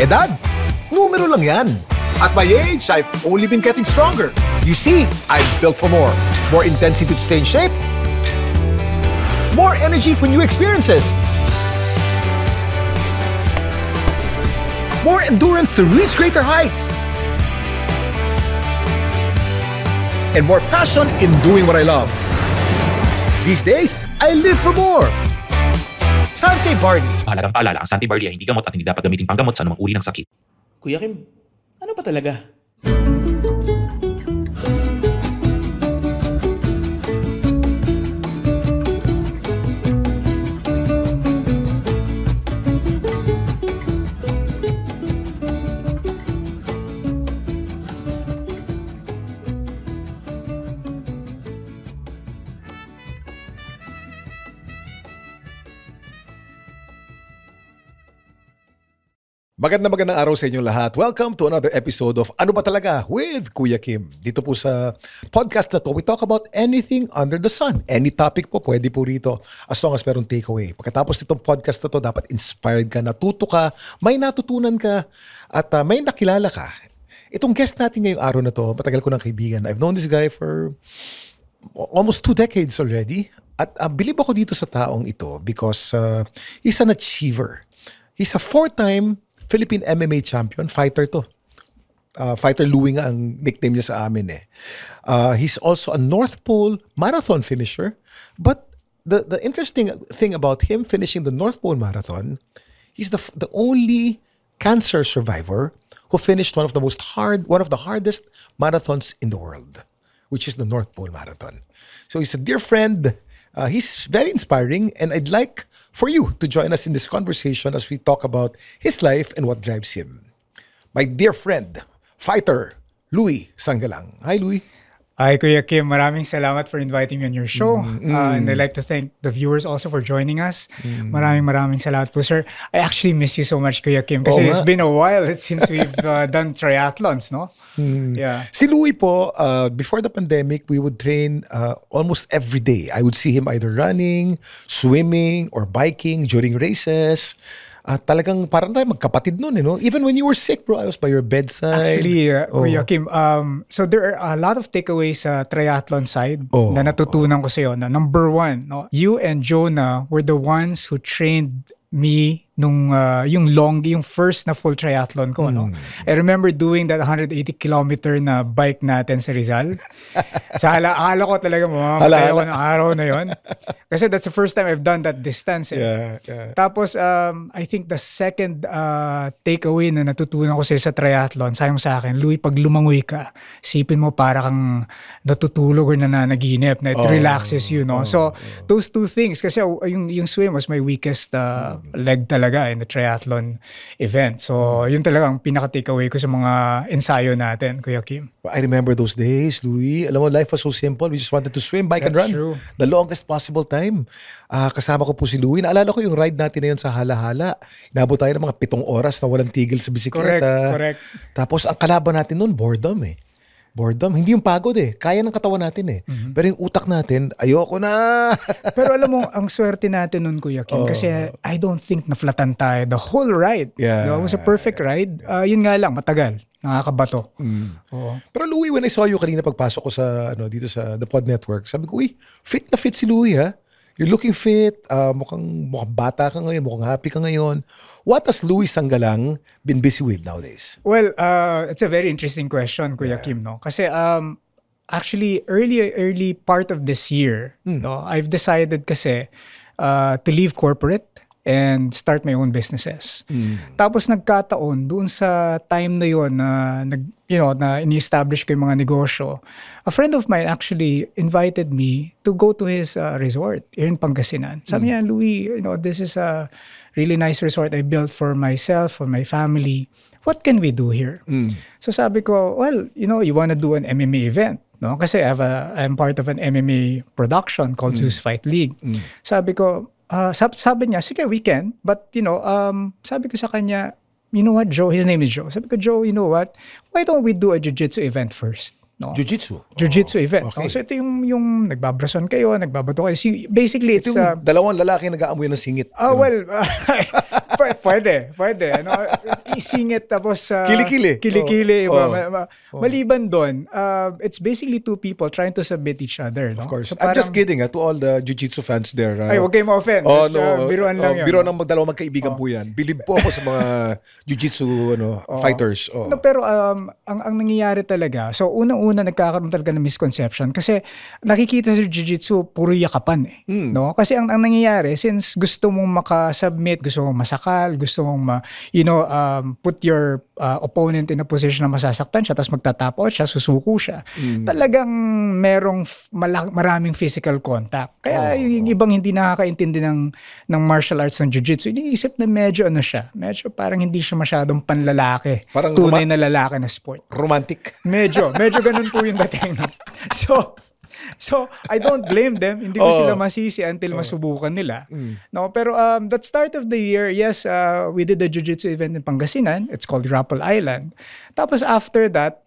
Edad, numero lang yan. At my age, I've only been getting stronger. You see, I'm built for more. More intensity to stay in shape. More energy for new experiences. More endurance to reach greater heights. And more passion in doing what I love. These days, I live for more. Sante Barley. Mahalagang paalala, ang Sante Barley ay hindi gamot at hindi dapat gamitin panggamot sa anumang uri ng sakit. Kuya Kim, ano ba talaga? Magandang araw sa inyong lahat. Welcome to another episode of Ano Ba Talaga with Kuya Kim. Dito po sa podcast na to, we talk about anything under the sun. Any topic po, pwede po rito as long as merong takeaway. Pagkatapos nitong podcast na to, dapat inspired ka, natuto ka, may natutunan ka, at may nakilala ka. Itong guest natin ngayong araw na to, matagal ko ng kaibigan. I've known this guy for almost 2 decades already. At believe ako dito sa taong ito because he's an achiever. He's a 4-time Philippine MMA champion, fighter to. Fighter Louie nga ang nickname niya sa amin eh. He's also a North Pole marathon finisher. But the interesting thing about him finishing the North Pole marathon, he's the only cancer survivor who finished one of the hardest marathons in the world, which is the North Pole Marathon. So he's a dear friend. He's very inspiring, and I'd like for you to join us in this conversation as we talk about his life and what drives him. My dear friend, fighter, Louie Sangalang. Hi, Louie. Hi, Kuya Kim. Maraming salamat for inviting me on your show. And I'd like to thank the viewers also for joining us. Maraming salamat po, sir. I actually miss you so much, Kuya Kim, kasi it's been a while since we've done triathlons, no? Yeah. Si Louie po, before the pandemic, we would train almost every day. I would see him either running, swimming, or biking during races. Talagang parang tayo magkapatid nun, Even when you were sick, bro, I was by your bedside. Actually, Kuya Kim, so there are a lot of takeaways sa triathlon side na natutunan ko sa'yo. Na number 1, no, you and Jonah were the ones who trained me nung yung first na full triathlon ko, no? I remember doing that 180-kilometer na bike natin sa Rizal. Sa ala ko talaga mamamatay ako ng araw na yon. Kasi that's the first time I've done that distance. Yeah. Tapos, I think the second takeaway na natutunan ko sa triathlon, sabi mo sa akin, Louie, pag lumangoy ka, sipin mo para kang natutulog or nananaginip, na it relaxes you, no? So, those two things, kasi yung swim was my weakest leg talaga in the triathlon event. So, yun talaga ang pinaka-takeaway ko sa mga ensayo natin, Kuya Kim. I remember those days, Louie. Alam mo, life was so simple. We just wanted to swim, bike, and run. That's true. The longest possible time. Kasama ko po si Louie. Naalala ko yung ride natin na yun sa Hala-Hala. Inabot tayo ng mga 7 oras na walang tigil sa bisikleta. Correct. Tapos, ang kalaban natin noon, boredom eh. Boredom. Hindi yung pagod eh. Kaya ng katawan natin eh. Pero yung utak natin, ayoko na. Pero alam mo, ang swerte natin nun, Kuya Kim, kasi I don't think naflatan tayo the whole ride. Yeah. It was a perfect ride. Yun nga lang, matagal. Nakakabato. Pero Louie, when I saw you kanina pagpasok ko sa dito sa The Pod Network, sabi ko, fit na fit si Louie, ha? You're looking fit, mukhang bata ka ngayon, mukhang happy ka ngayon. What has Louie Sangalang been busy with nowadays? Well, it's a very interesting question, Kuya Kim, no? Kasi actually early part of this year, no, I've decided kasi to leave corporate and start my own businesses. Tapos nagkataon doon sa time na yon na na ini-establish ko yung mga negosyo. A friend of mine actually invited me to go to his resort here in Pangasinan. Sabi niya, Louie, this is a really nice resort I built for myself, for my family. What can we do here? So sabi ko, well, you want to do an MMA event, no? Kasi I'm part of an MMA production called Zeus Fight League. Sabi ko, sabi niya, sige, we can. But, sabi ko sa kanya, you know what, Joe? His name is Joe. Sabi ko, Joe, you know what? Why don't we do a jiu-jitsu event first? No? Jiu-jitsu event. Okay. No? So ito yung nagbabrason kayo, nagbabato kayo. So basically, it's... dalawang lalaki nag-aamoy ng singit. Well, Pwede. Ano, isingit tapos Kilikili. Kilikili. Oh. Maliban doon, it's basically two people trying to submit each other. No? Of course. So I'm just parang- kidding to all the jiu-jitsu fans there. Ay, huwag kayong ma-offend. Oh, no. Biruan lang yun. Biruan ng dalawang magkaibigan po yan. Believe po ako sa mga jiu-jitsu fighters. Oh. No, pero ang nangyayari talaga, so unang-una nagkakaroon talaga ng misconception kasi nakikita sa jiu-jitsu puro yakapan no? Kasi ang nangyayari, since gusto mong makasubmit, gusto mong masakal, gusto mong put your opponent in a position na masasaktan siya, tapos magtatap out siya, susuko siya. Talagang merong maraming physical contact. Kaya yung ibang hindi nakakaintindi ng martial arts ng jiu-jitsu, iniisip na medyo medyo parang hindi siya masyadong panlalaki. Parang tunay na lalaki na sport. Romantic. Medyo ganun po yung dating. So I don't blame them. Hindi ko sila masisi until masubukan nila. No, pero that start of the year, yes, we did a jiu-jitsu event in Pangasinan. It's called Rapple Island. Tapos after that,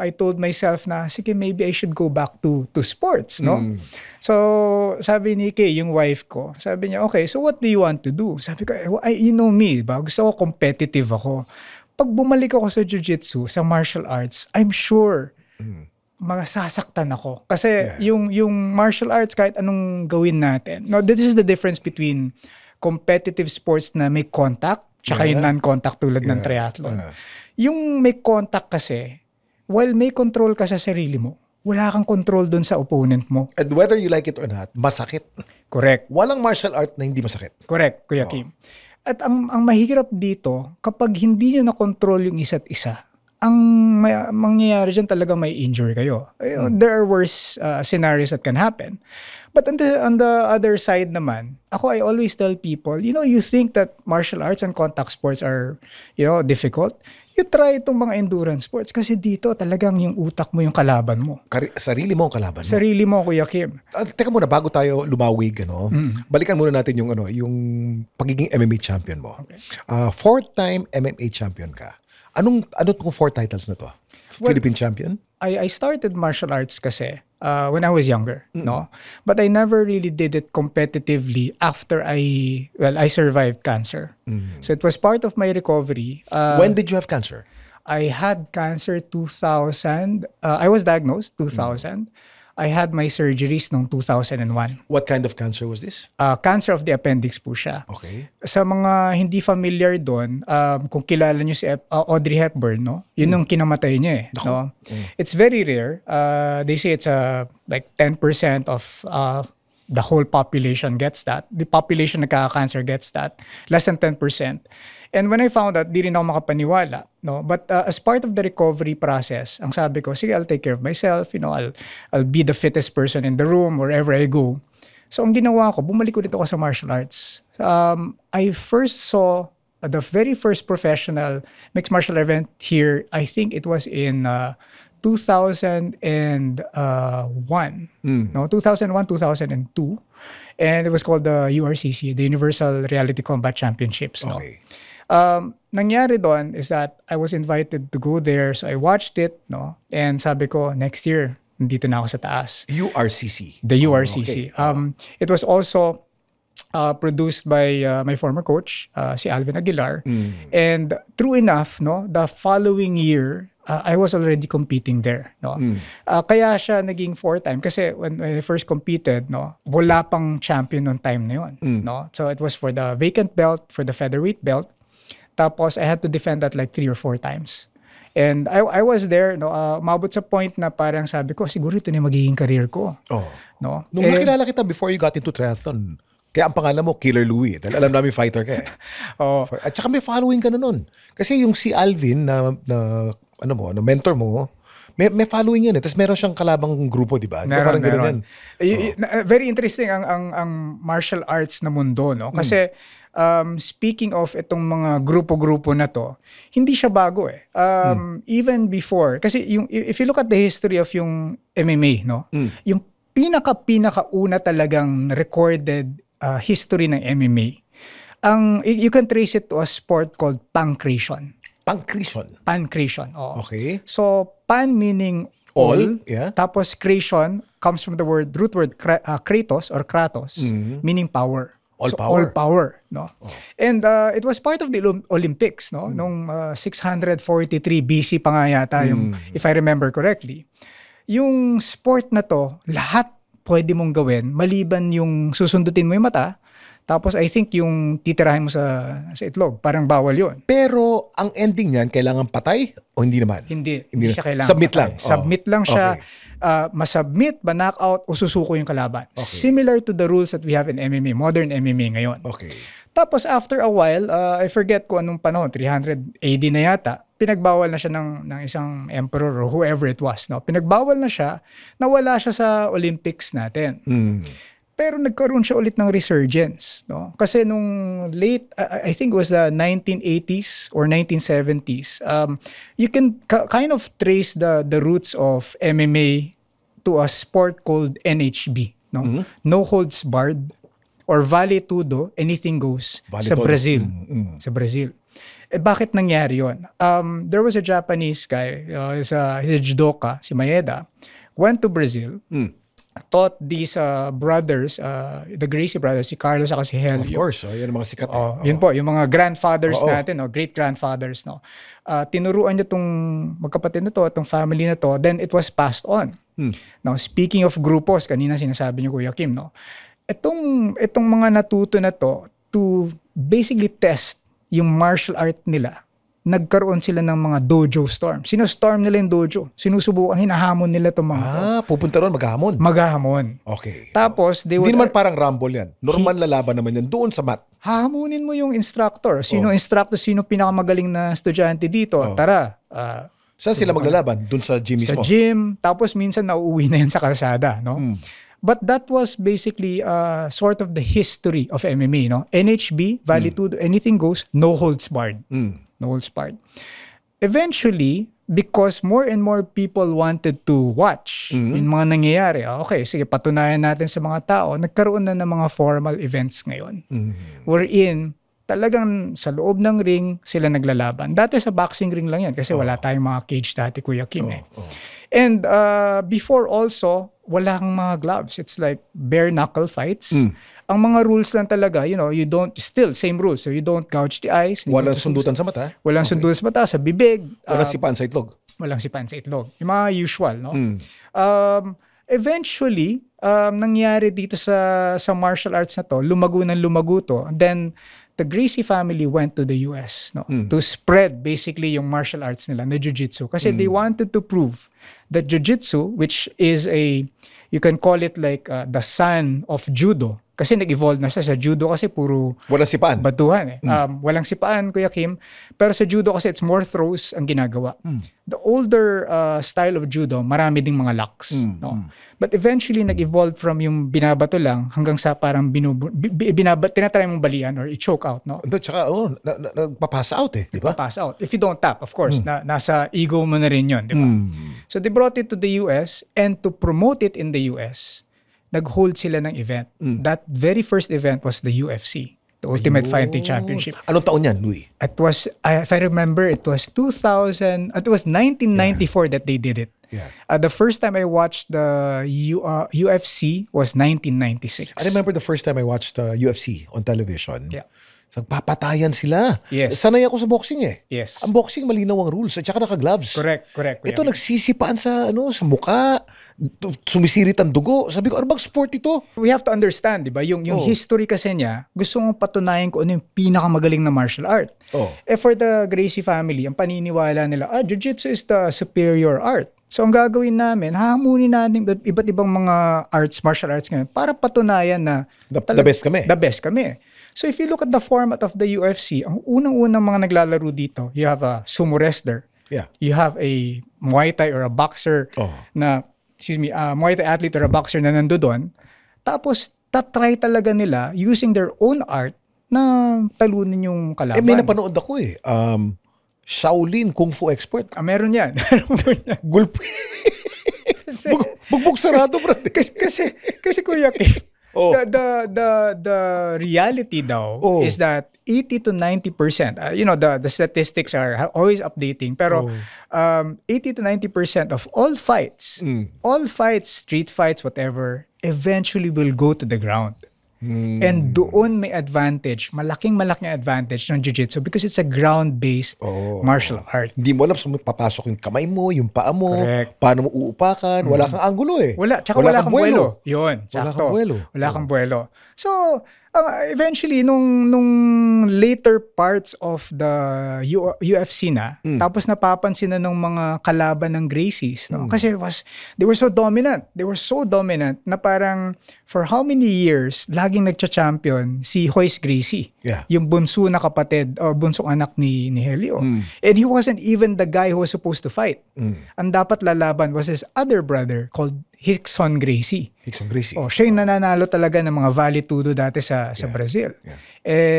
I told myself na, sige, maybe I should go back to sports, no? So sabi ni Kay, yung wife ko, sabi niya, okay, so what do you want to do? Sabi ko, you know me, ba? Gusto ko competitive ako. Pag bumalik ako sa jiu-jitsu, sa martial arts, I'm sure masasaktan ako. Kasi yung martial arts, kahit anong gawin natin. No, this is the difference between competitive sports na may contact tsaka yung non-contact tulad ng triathlon. Yung may contact kasi, while may control ka sa sarili mo, wala kang control dun sa opponent mo. And whether you like it or not, masakit. Correct. Walang martial art na hindi masakit. Correct, Kuya Kim. At ang mahirap dito, kapag hindi nyo na-control yung isa't isa, ang mangyayari dyan talaga may injury kayo. There are worse scenarios that can happen. But on the other side naman, I always tell people, you think that martial arts and contact sports are, difficult. You try itong mga endurance sports kasi dito talagang yung utak mo yung kalaban mo. Sarili mo ang kalaban mo. Sarili mo, Kuya Kim. Teka muna, bago tayo lumawig, balikan muna natin yung pagiging MMA champion mo. Okay. 4-time MMA champion ka. Ano tong 4 titles na to? Philippine champion? I started martial arts kasi when I was younger, no? But I never really did it competitively after I survived cancer. So it was part of my recovery. When did you have cancer? I had cancer 2000. I was diagnosed 2000. I had my surgeries noong 2001. What kind of cancer was this? Cancer of the appendix po siya. Okay. Sa mga hindi familiar doon, kung kilala niyo si Audrey Hepburn, no? Yun yung kinamatay niya no? It's very rare. They say it's like 10% of the whole population gets that. The population nagkaka-cancer gets that. Less than 10%. And when I found out, di rin ako makapaniwala. No? But as part of the recovery process, ang sabi ko, sige, I'll take care of myself. I'll be the fittest person in the room wherever I go. So ang ginawa ko, bumalik ulit ako sa martial arts. I first saw the very first professional mixed martial event here. I think it was in 2001. No, 2001, 2002. And it was called the URCC, the Universal Reality Combat Championships. No? Okay. Nangyari doon is that I was invited to go there. So I watched it, no? And sabi ko, next year, nandito na ako sa taas. URCC. The URCC. Okay. It was also produced by my former coach, si Alvin Aguilar. And true enough, no, the following year, I was already competing there. No? Kaya siya naging 4-time kasi when I first competed, no, wala pang champion noong time na yun. No? So it was for the vacant belt, for the featherweight belt. Tapos I had to defend that like 3 or 4 times. And I was there, no, mabot sa point na parang sabi ko, siguro ito na yung magiging career ko. No? Nung nakilala kita before you got into triathlon, kaya ang pangalan mo, Killer Louie. Dahil alam namin fighter ka eh. At saka may following ka na nun. Kasi yung si Alvin na mentor mo, may following yan eh. Tapos meron siyang kalabang grupo, di ba? Meron. Very interesting ang martial arts na mundo, no? Kasi speaking of itong mga grupo-grupo na to, hindi siya bago eh. Even before, kasi if you look at the history of yung MMA, no? Yung pinaka-una talagang recorded history ng MMA, you can trace it to a sport called pancration. Pancration, oo. Okay. So, pan meaning all, yeah. Tapos creation comes from the root word kratos or kratos, meaning power. All So, power. all power, no? And it was part of the Olympics, no? Nung 643 BC pa nga yata yung, if I remember correctly. Yung sport na to, lahat pwede mong gawin maliban yung susundutin mo yung mata. Tapos I think yung titirahin mo sa itlog, parang bawal yun. Pero ang ending niyan, kailangan patay o hindi naman? Hindi na- siya kailangan Submit patay. lang. Submit lang siya. Okay. Masubmit, ma-knockout o susuko yung kalaban. Similar to the rules that we have in MMA, modern MMA ngayon. Okay. Tapos after a while, I forget kung anong panahon, 300 AD na yata, pinagbawal na siya ng isang emperor or whoever it was. No? Pinagbawal na siya, nawala siya sa Olympics natin. Pero nagkaroon siya ulit ng resurgence. No? Kasi nung late, I think it was the 1980s or 1970s, you can kind of trace the roots of MMA to a sport called NHB. No, no holds barred or vale tudo, anything goes Vale sa todo. Brazil. Sa Brazil. Eh bakit nangyari yun? There was a Japanese guy, he's a judoka, si Maeda, went to Brazil, taught these brothers, the Gracie brothers, si Carlos at si Helio. Of course. Yan ang mga sikat. Yun po, yung mga grandfathers Oo. natin, great-grandfathers. No? Tinuruan niya itong magkapatid na to, itong family na to, then it was passed on. Now, speaking of grupos, kanina sinasabi niyo Kuya Kim, no? Itong mga natuto na to basically test yung martial art nila, nagkaroon sila ng mga dojo storm. Sinostorm nila yung dojo. Sinusubukan, hinahamon nila itong mga to. Pupunta ron, maghahamon. Maghahamon. Okay. Tapos, they Hindi would naman parang rumble yan. Normal lalaban naman yan doon sa mat. hahamunin mo yung instructor. Sino instructor, sino pinakamagaling na estudyante dito? Tara. Saan sila maglalaban? Doon sa gym Sa mismo? gym. Tapos minsan nauuwi na yan sa kalsada. No? But that was basically sort of the history of MMA. No? NHB, Vale Tudo, anything goes, no holds barred. No holds barred. Eventually, because more and more people wanted to watch yung mga nangyayari, okay, sige, patunayan natin sa mga tao, nagkaroon na ng mga formal events ngayon. Wherein, talagang sa loob ng ring, sila naglalaban. Dati sa boxing ring lang yan kasi wala tayong mga cage dati, Kuya Kim. And before also, wala kang mga gloves. It's like bare knuckle fights. Ang mga rules lang talaga, you don't, still, same rules. So you don't gouge the eyes. Walang sundutan sa mata? Walang sundutan sa mata, sa bibig. Walang sipaan sa itlog? Walang sipan sa itlog. Yung mga usual, no? Eventually, nangyari dito sa martial arts na to, lumago to. And then, the Gracie family went to the US, no? To spread basically yung martial arts nila, na jiu-jitsu. Kasi they wanted to prove that jiu-jitsu, which is you can call it like the son of judo. Kasi nag-evolve na siya sa judo kasi puro Walang sipaan? batuhan. Walang sipaan, Kuya Kim. Pero sa judo kasi it's more throws ang ginagawa. The older style of judo, marami ding mga locks. No? But eventually, nag-evolve from yung binabato lang hanggang sa parang tinatry mong balian or i-choke out. No? Tsaka, nagpapasa out di ba? Pass out. If you don't tap, of course, nasa ego mo na rin yun. Di ba? So they brought it to the US, and to promote it in the US, nag-hold sila ng event. That very first event was the UFC, the Ultimate Fighting Championship. Anong taon yan, Louie? It was, if I remember, it was 1994 that they did it. Yeah. The first time I watched the UFC was 1996. I remember the first time I watched UFC on television. Yeah. Nagpapatayan sila. Yes. Sanay ako sa boxing Yes. Ang boxing malinaw ang rules at saka naka-gloves. Correct. Ito nagsisipaan sa sa mukha, sumisirit ang dugo. Sabi ko, ano bang sport ito? We have to understand, di ba? Yung history kasi niya, gusto mong patunayan kung ano yung pinakamagaling na martial art. For the Gracie family, ang paniniwala nila, jiu-jitsu is the superior art. So ang gagawin namin, hahamunin natin iba't ibang mga martial arts ngayon para patunayan na The best kami. The best kami. So if you look at the format of the UFC, ang unang-unang mga naglalaro dito, you have a sumo wrestler. Yeah. You have a Muay Thai or a boxer Muay Thai athlete or a boxer na nando doon. Tapos, tatry talaga nila using their own art na talunin yung kalaban. May napanood ako Shaolin Kung Fu expert. Meron yan. Gulp. Bugbog sarado, brad. Kasi Kuya Kim, the reality daw is that 80 to 90%, the statistics are always updating, pero 80 to 90% of all fights, street fights, whatever, eventually will go to the ground. And doon may advantage, malaking advantage ng jiu-jitsu because it's a ground-based martial art. Hindi mo alam saan papasok yung kamay mo, yung paa mo, Correct. paano mo uupakan, wala kang anggulo eh. Wala kang buwelo. Yun, Wala sakto. kang buwelo. Wala kang buwelo. So, eventually, nung later parts of the UFC na, tapos napapansin na ng mga kalaban ng Gracies, no? Kasi they were so dominant. They were so dominant na parang for how many years, laging nagcha-champion si Royce Gracie. Yeah. Yung bunso na kapatid or bunsong anak ni Helio. And he wasn't even the guy who was supposed to fight. Ang dapat lalaban was his other brother called Rickson Gracie. Rickson Gracie. Siya yung nananalo talaga ng mga Vale Tudo dati sa Brazil.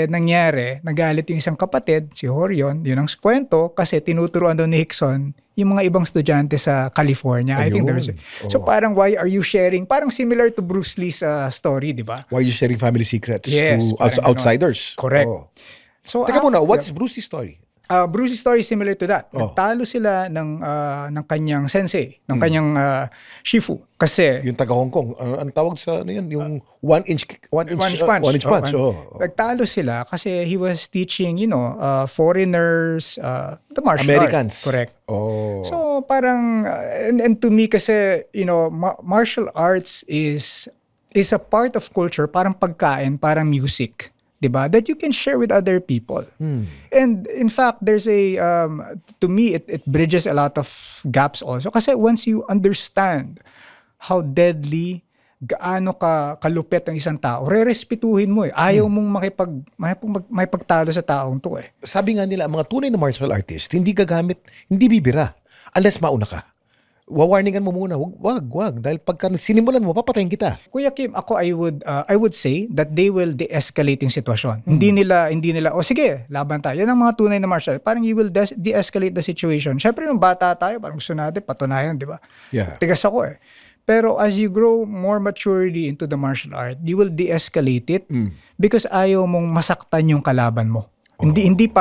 Nangyari, nagalit yung isang kapatid, si Horion, yun ang kwento, kasi tinuturuan daw ni Rickson yung mga ibang estudyante sa California. I think there's So parang why are you sharing? Parang similar to Bruce Lee's story, di ba? Why are you sharing family secrets Yes, to parang outsiders? Correct. Oh. So, Teka muna, what's Bruce's story? Bruce's story is similar to that. Nagtalo sila ng kanyang sensei, ng kanyang shifu. Kasi Yung taga Hong Kong, ang tawag sa ano yan? Yung one inch punch. Nagtalo sila kasi he was teaching, foreigners, the martial Americans. arts. Correct. Oh. So parang, and to me kasi, martial arts is a part of culture, parang pagkain, parang music. Diba? That you can share with other people. And in fact, there's to me, it bridges a lot of gaps also. Kasi once you understand how deadly, gaano kalupit ang isang tao, rerespetuhin mo eh. Ayaw mong makipagtalo sa taong to eh. Sabi nga nila, ang mga tunay na martial artist, hindi bibira. Unless mauna ka. Wawarningan mo muna, wag. Dahil pagka sinimulan mo, papatayin kita. Kuya Kim, ako I would say that they will de-escalate yung sitwasyon. Hindi nila, sige, laban tayo. Yan ang mga tunay na martial art. Parang you will de-escalate the situation. Syempre, nung bata tayo, parang gusto natin, patunayan, di ba? Yeah. Tigas ako eh. Pero as you grow more maturely into the martial art, you will de-escalate it because ayaw mong masaktan yung kalaban mo. Hindi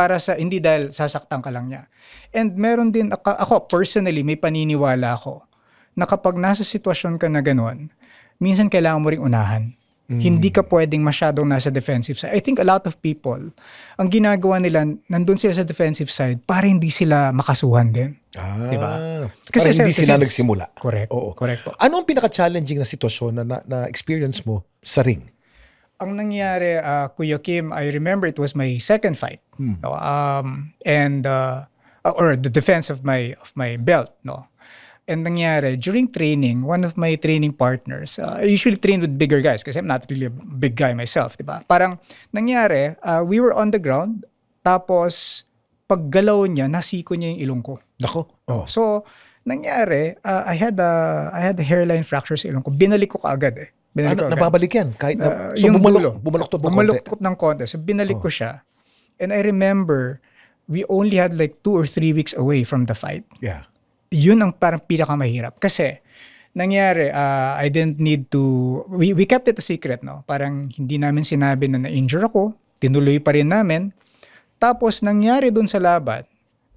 dahil sasaktan ka lang niya. And meron din ako personally may paniniwala ako na kapag nasa sitwasyon ka na gano'n, minsan kailangan mo ring unahan. Hindi ka pwedeng masyadong nasa defensive side. I think a lot of people, ang ginagawa nila, nandun sila sa defensive side para hindi sila makasuhan din. Diba? Kasi hindi sila nagsimula. Correct. Oo. Correct po. Ano ang pinaka-challenging na sitwasyon na experience mo sa ring? Ang nangyari, Kuya Kim, I remember it was my second fight. No? Or the defense of my belt. No? And nangyari, during training, one of my training partners, I usually train with bigger guys kasi I'm not really a big guy myself. Diba? Parang nangyari, we were on the ground, tapos paggalaw niya, nasiko niya yung ilong ko. Nako. Oh. So, nangyari, I had a hairline fracture sa ilong ko. Binalik ko kaagad eh. Nababalik yan? Kahit so yung bumaluktot ng konti. So binalik ko siya. And I remember, we only had like 2 or 3 weeks away from the fight. Yeah. Yun ang parang pinakamahirap. Kasi, nangyari, I didn't need to, we kept it a secret, no? Parang hindi namin sinabi na na-injure ako. Tinuloy pa rin namin. Tapos, nangyari dun sa laban,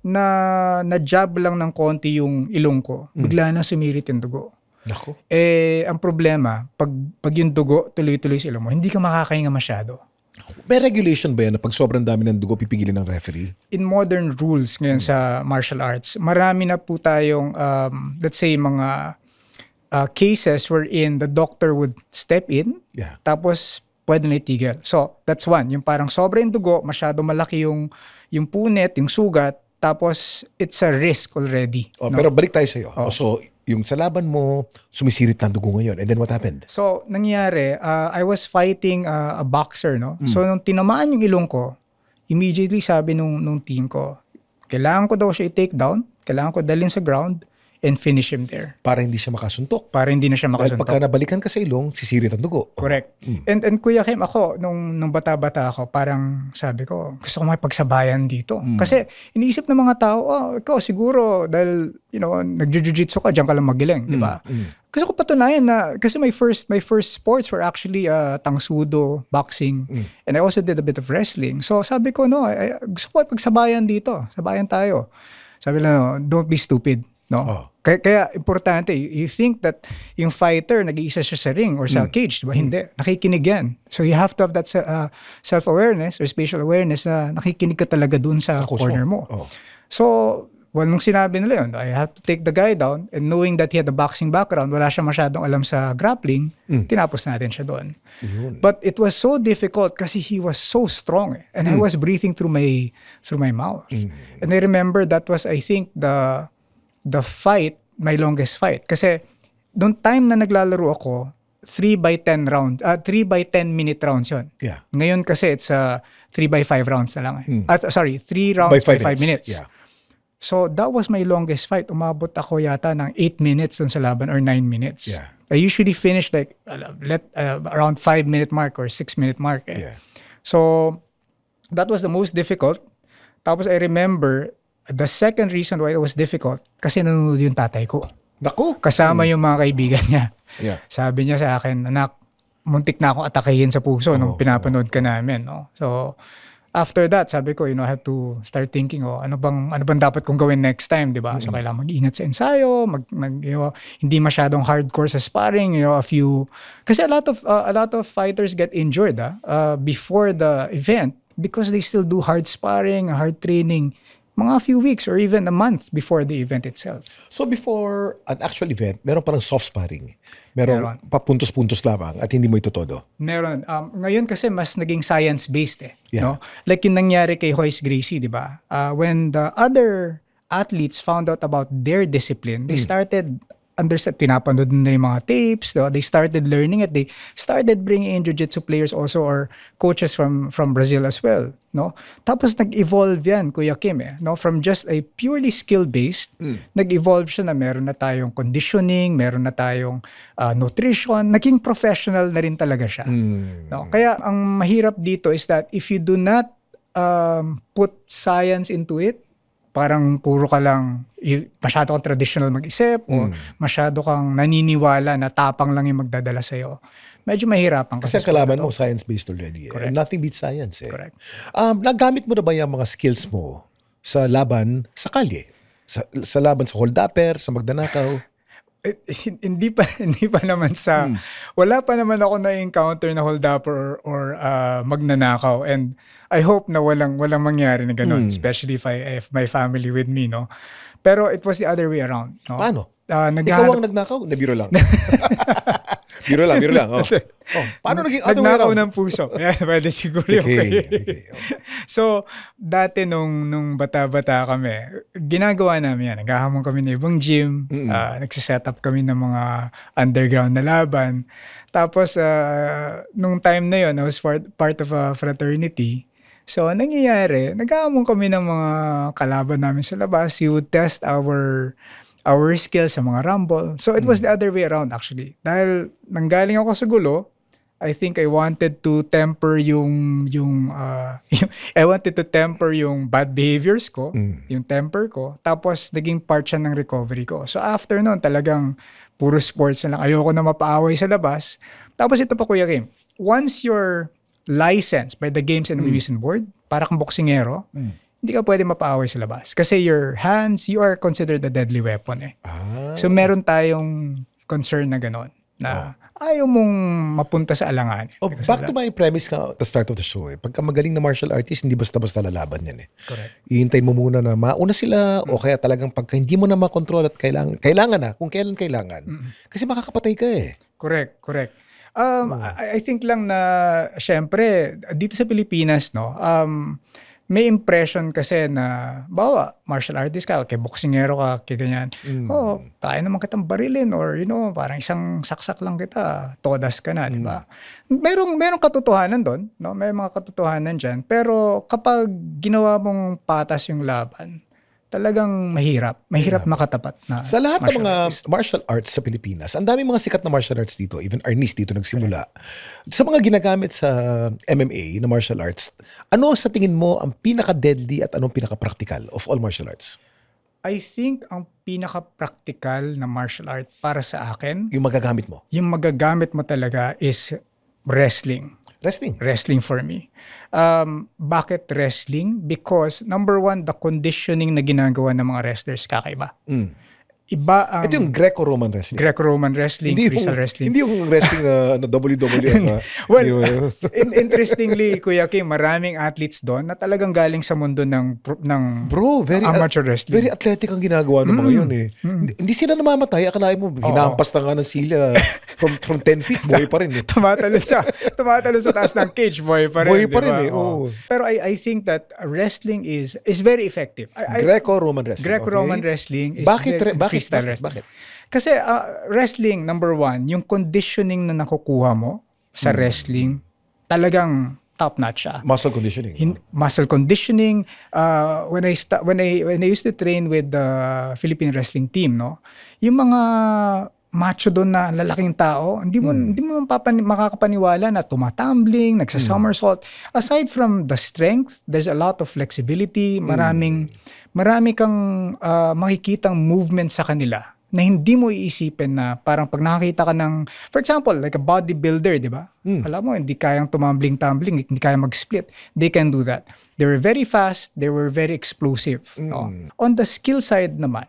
na-jab lang ng konti yung ilong ko. Bigla na sumirit yung dugo. Nako. Ang problema, pag yung dugo tuloy-tuloy sa ilong mo, hindi ka makakahinga masyado. May regulation ba yan na pag sobrang dami ng dugo, pipigilin ng referee? In modern rules ngayon sa martial arts, marami na po tayong, let's say, mga cases wherein the doctor would step in, tapos pwede na itigil. So, that's one. Yung parang sobrang dugo, masyado malaki yung punit, yung sugat, tapos it's a risk already. No? Pero balik tayo sa'yo. So, yung sa laban mo, sumisirit ng dugo ngayon. And then what happened? So, nangyari, I was fighting a boxer, no? So, nung tinamaan yung ilong ko, immediately sabi nung team ko, kailangan ko daw siya i-take down, kailangan ko dalhin sa ground, and finish him there. Para hindi siya makasuntok. Para hindi na siya Dahil makasuntok. pagka nabalikan ka sa ilong, sisirit ang dugo. Correct. And Kuya Kim, ako, nung bata-bata ako, parang sabi ko, gusto ko makipagsabayan dito. Kasi iniisip ng mga tao, ikaw siguro, dahil, nag-jiu-jitsu ka, diyan ka lang magiling, di ba? Gusto ko patunayan na, kasi my first sports were actually tangsudo, boxing, and I also did a bit of wrestling. So sabi ko, gusto ko makipagsabayan dito. Sabayan tayo. Sabi lang, don't be stupid. No? Kaya importante, you think that yung fighter, nag-iisa siya sa ring or sa cage, diba? Hindi. Nakikinig yan. So you have to have that self-awareness or spatial awareness na nakikinig ka talaga dun sa corner mo. So, nung sinabi nila yun, I have to take the guy down, and knowing that he had a boxing background, wala siya masyadong alam sa grappling, tinapos natin siya doon. But it was so difficult kasi he was so strong, and I was breathing through my mouth. And I remember that was, I think, the fight, my longest fight. Kasi noong time na naglalaro ako, 3 by 10 minute rounds yun. Yeah. Ngayon kasi it's 3 by 5 rounds na lang. 3 rounds by 5 minutes. Yeah. So that was my longest fight. Umabot ako yata ng 8 minutes dun sa laban or 9 minutes. Yeah. I usually finish like around 5-minute mark or 6-minute mark. Yeah. So that was the most difficult. Tapos I remember the second reason why it was difficult kasi nanonood yung tatay ko. Naku! Kasama yung mga kaibigan niya. Yeah. Sabi niya sa akin, anak, muntik na akong atakihin sa puso nung pinapanood ka namin. No? So after that, sabi ko, I have to start thinking, ano bang dapat kong gawin next time, di ba? So, kailangan mag-ingat sa ensayo, hindi masyadong hardcore sa sparring, kasi a lot of fighters get injured before the event because they still do hard sparring, hard training, mga few weeks or even a month before the event itself. So before an actual event, meron parang soft sparring. Meron papuntos-puntos lamang at hindi mo itutodo. Meron. Ngayon kasi mas naging science-based Yeah. no? Like yung nangyari kay Royce Gracie, di ba? When the other athletes found out about their discipline, they started pinapanood na yung mga tapes, no? They started learning it. They started bringing in jiu-jitsu players also or coaches from Brazil as well. No? Tapos nag-evolve yan, Kuya Kim. No? From just a purely skill-based, nag-evolve siya na meron na tayong conditioning, meron na tayong nutrition, naging professional na rin talaga siya. No? Kaya ang mahirap dito is that if you do not put science into it, parang puro ka lang, masyado kang traditional mag-isip o masyado kang naniniwala na tapang lang yung magdadala sa'yo. Medyo mahirapan. Kasi ang kalaban mo, science-based already. And nothing beats science. Correct. Nagamit mo na ba yung mga skills mo sa laban sa kalye? Sa laban sa hold-upper, sa magdanakaw? Hindi pa naman wala pa naman ako na-encounter na hold-upper or magnanakaw, and I hope na walang mangyari na ganun, especially if my family with me, no. Pero it was the other way around, no. Paano? Ikaw ang nagnakaw? Biro lang. Biro lang. Paano naging other way nagnakaw around? ng puso. Pwede siguro yung So, dati nung bata-bata kami, ginagawa namin yan. Naghahamon kami ng ibang gym, nagsiset up kami ng mga underground na laban. Tapos, nung time na yun, I was part of a fraternity. So, nangyayari, naghahamon kami ng mga kalaban namin sa labas. You would test our skills sa mga rumble. So, it was the other way around actually. Dahil nanggaling ako sa gulo, I think I wanted to temper yung bad behaviors ko, yung temper ko. Tapos, naging part siya ng recovery ko. So, after nun, talagang puro sports na lang. Ayoko na mapaaway sa labas. Tapos, ito pa, Kuya Kim. Once you're licensed by the Games and Amusement Board, para kang boksingero, hindi ka pwede mapaaway sa labas. Kasi your hands, you are considered a deadly weapon . So meron tayong concern na gano'n, na ayaw mong mapunta sa alangan. Back to my premise ka at the start of the show. Pagka magaling na martial artist, hindi basta-basta lalaban yan . Correct. Ihintay mo muna na mauna sila o kaya talagang pagka hindi mo na makontrol at kailangan na, kung kailan kailangan. Kasi makakapatay ka . Correct. I think lang na, syempre, dito sa Pilipinas, no, may impression kasi na, bawa, martial artist ka, kay boksingero ka, kay ganyan, kaya naman kitang barilin or, parang isang saksak lang kita, todas ka na, di ba? Merong katotohanan doon, no? May mga katotohanan dyan. Pero kapag ginawa mong patas yung laban, talagang mahirap makatapat na sa lahat ng mga artist. martial arts sa Pilipinas, ang dami mga sikat na martial arts dito, even Arnis dito nagsimula. Sa mga ginagamit sa MMA na martial arts, ano sa tingin mo ang pinaka-deadly at anong pinaka-practical of all martial arts? I think ang pinaka-practical na martial art para sa akin, Yung magagamit mo? yung magagamit mo talaga is wrestling. Wrestling for me. Bakit wrestling? Because number one, the conditioning na ginagawa ng mga wrestlers kakaiba. Iba ang Ito yung Greco-Roman wrestling. Greco-Roman wrestling, freestyle wrestling. Hindi yung wrestling na WWF. Well, interestingly, Kuya Kim, maraming athletes doon na talagang galing sa mundo ng Bro, very amateur wrestling. Very athletic ang ginagawa ng mga yun eh. Hindi sila namamatay. Akalain mo, hinampas na nga ng sila from 10 feet. Buhay pa rin eh. Tumatalon sa taas ng cage, boy pa rin. Buhay pa diba? rin eh. Oo. Pero I think that wrestling is very effective. Greco-Roman wrestling. Greco-Roman wrestling is freestyle wrestling. Bakit? Kasi wrestling, number one, yung conditioning na nakukuha mo sa wrestling, talagang top-notch siya. Muscle conditioning. Muscle conditioning. When I used to train with the Philippine wrestling team, no, yung mga macho doon na lalaking tao, hindi mo makakapaniwala na tumatumbling, nagsa-somersault. Aside from the strength, there's a lot of flexibility. Marami kang makikitang movement sa kanila na hindi mo iisipin na parang pag nakakita ka ng, for example, like a bodybuilder, di ba? Alam mo, hindi kayang tumambling-tumbling, hindi kayang mag-split. They can do that. They were very fast, they were very explosive. No? On the skill side naman,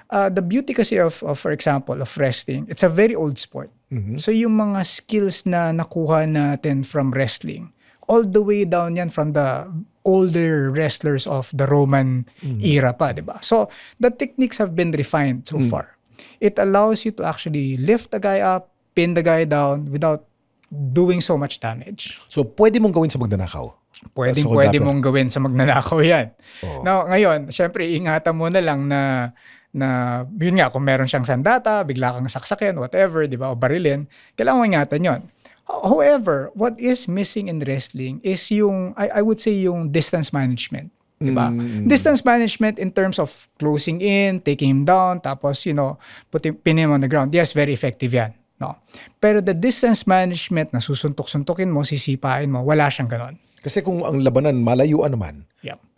the beauty kasi of, for example, of wrestling, it's a very old sport. So yung mga skills na nakuha natin from wrestling, all the way down yan from the older wrestlers of the Roman era pa, di ba? So the techniques have been refined so far. It allows you to actually lift the guy up, pin the guy down without doing so much damage. So, pwede mong gawin sa magnanakaw? Pwede mong gawin sa magnanakaw yan. Now, ngayon, syempre, ingatan mo na lang na yun nga, kung meron siyang sandata, bigla kang saksakin, whatever, di ba, o barilin, kailangan mo ingatan yun. However, what is missing in wrestling is yung, I would say, yung distance management. Diba? Distance management in terms of closing in, taking him down, tapos, pin him on the ground. Yes, very effective yan. No? Pero the distance management na susuntok-suntokin mo, sisipain mo, wala siyang ganon. Kasi kung ang labanan, malayuan naman,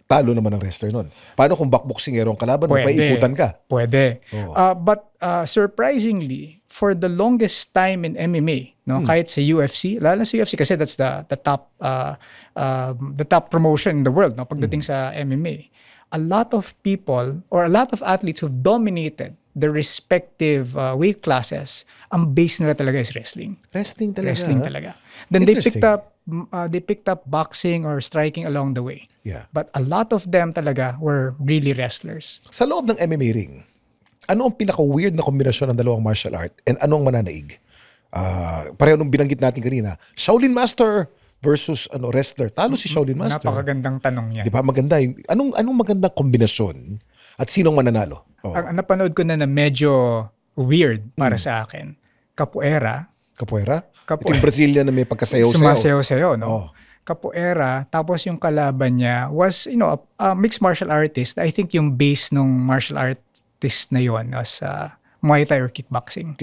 talo naman ang wrestler nun. Paano kung backboxingero ang kalaban mo, paikutan ka? Pwede. But surprisingly, for the longest time in MMA, no, kahit sa UFC, lalo sa UFC kasi that's the top promotion in the world, no, pagdating sa MMA. A lot of people or a lot of athletes who've dominated the respective weight classes, ang base nila talaga is wrestling. Wrestling talaga. Then they picked up boxing or striking along the way. Yeah. But a lot of them talaga were really wrestlers. Sa loob ng MMA ring, ano ang pinaka-weird na kombinasyon ng dalawang martial art and ano ang mananaig? Pareho nung binanggit natin kanina, Shaolin Master versus wrestler. Talo si Shaolin Master. Napakagandang tanong yan. Di ba? Maganda. Anong magandang kombinasyon at sinong mananalo? Ang napanood ko na medyo weird para sa akin, Capoeira. Capoeira? Ito yung Brazilian na may pagkasayaw-sayaw. Sumasayaw-sayaw, no? Capoeira, tapos yung kalaban niya was, a mixed martial artist. I think yung base nung martial artist na yun was Muay Thai or kickboxing.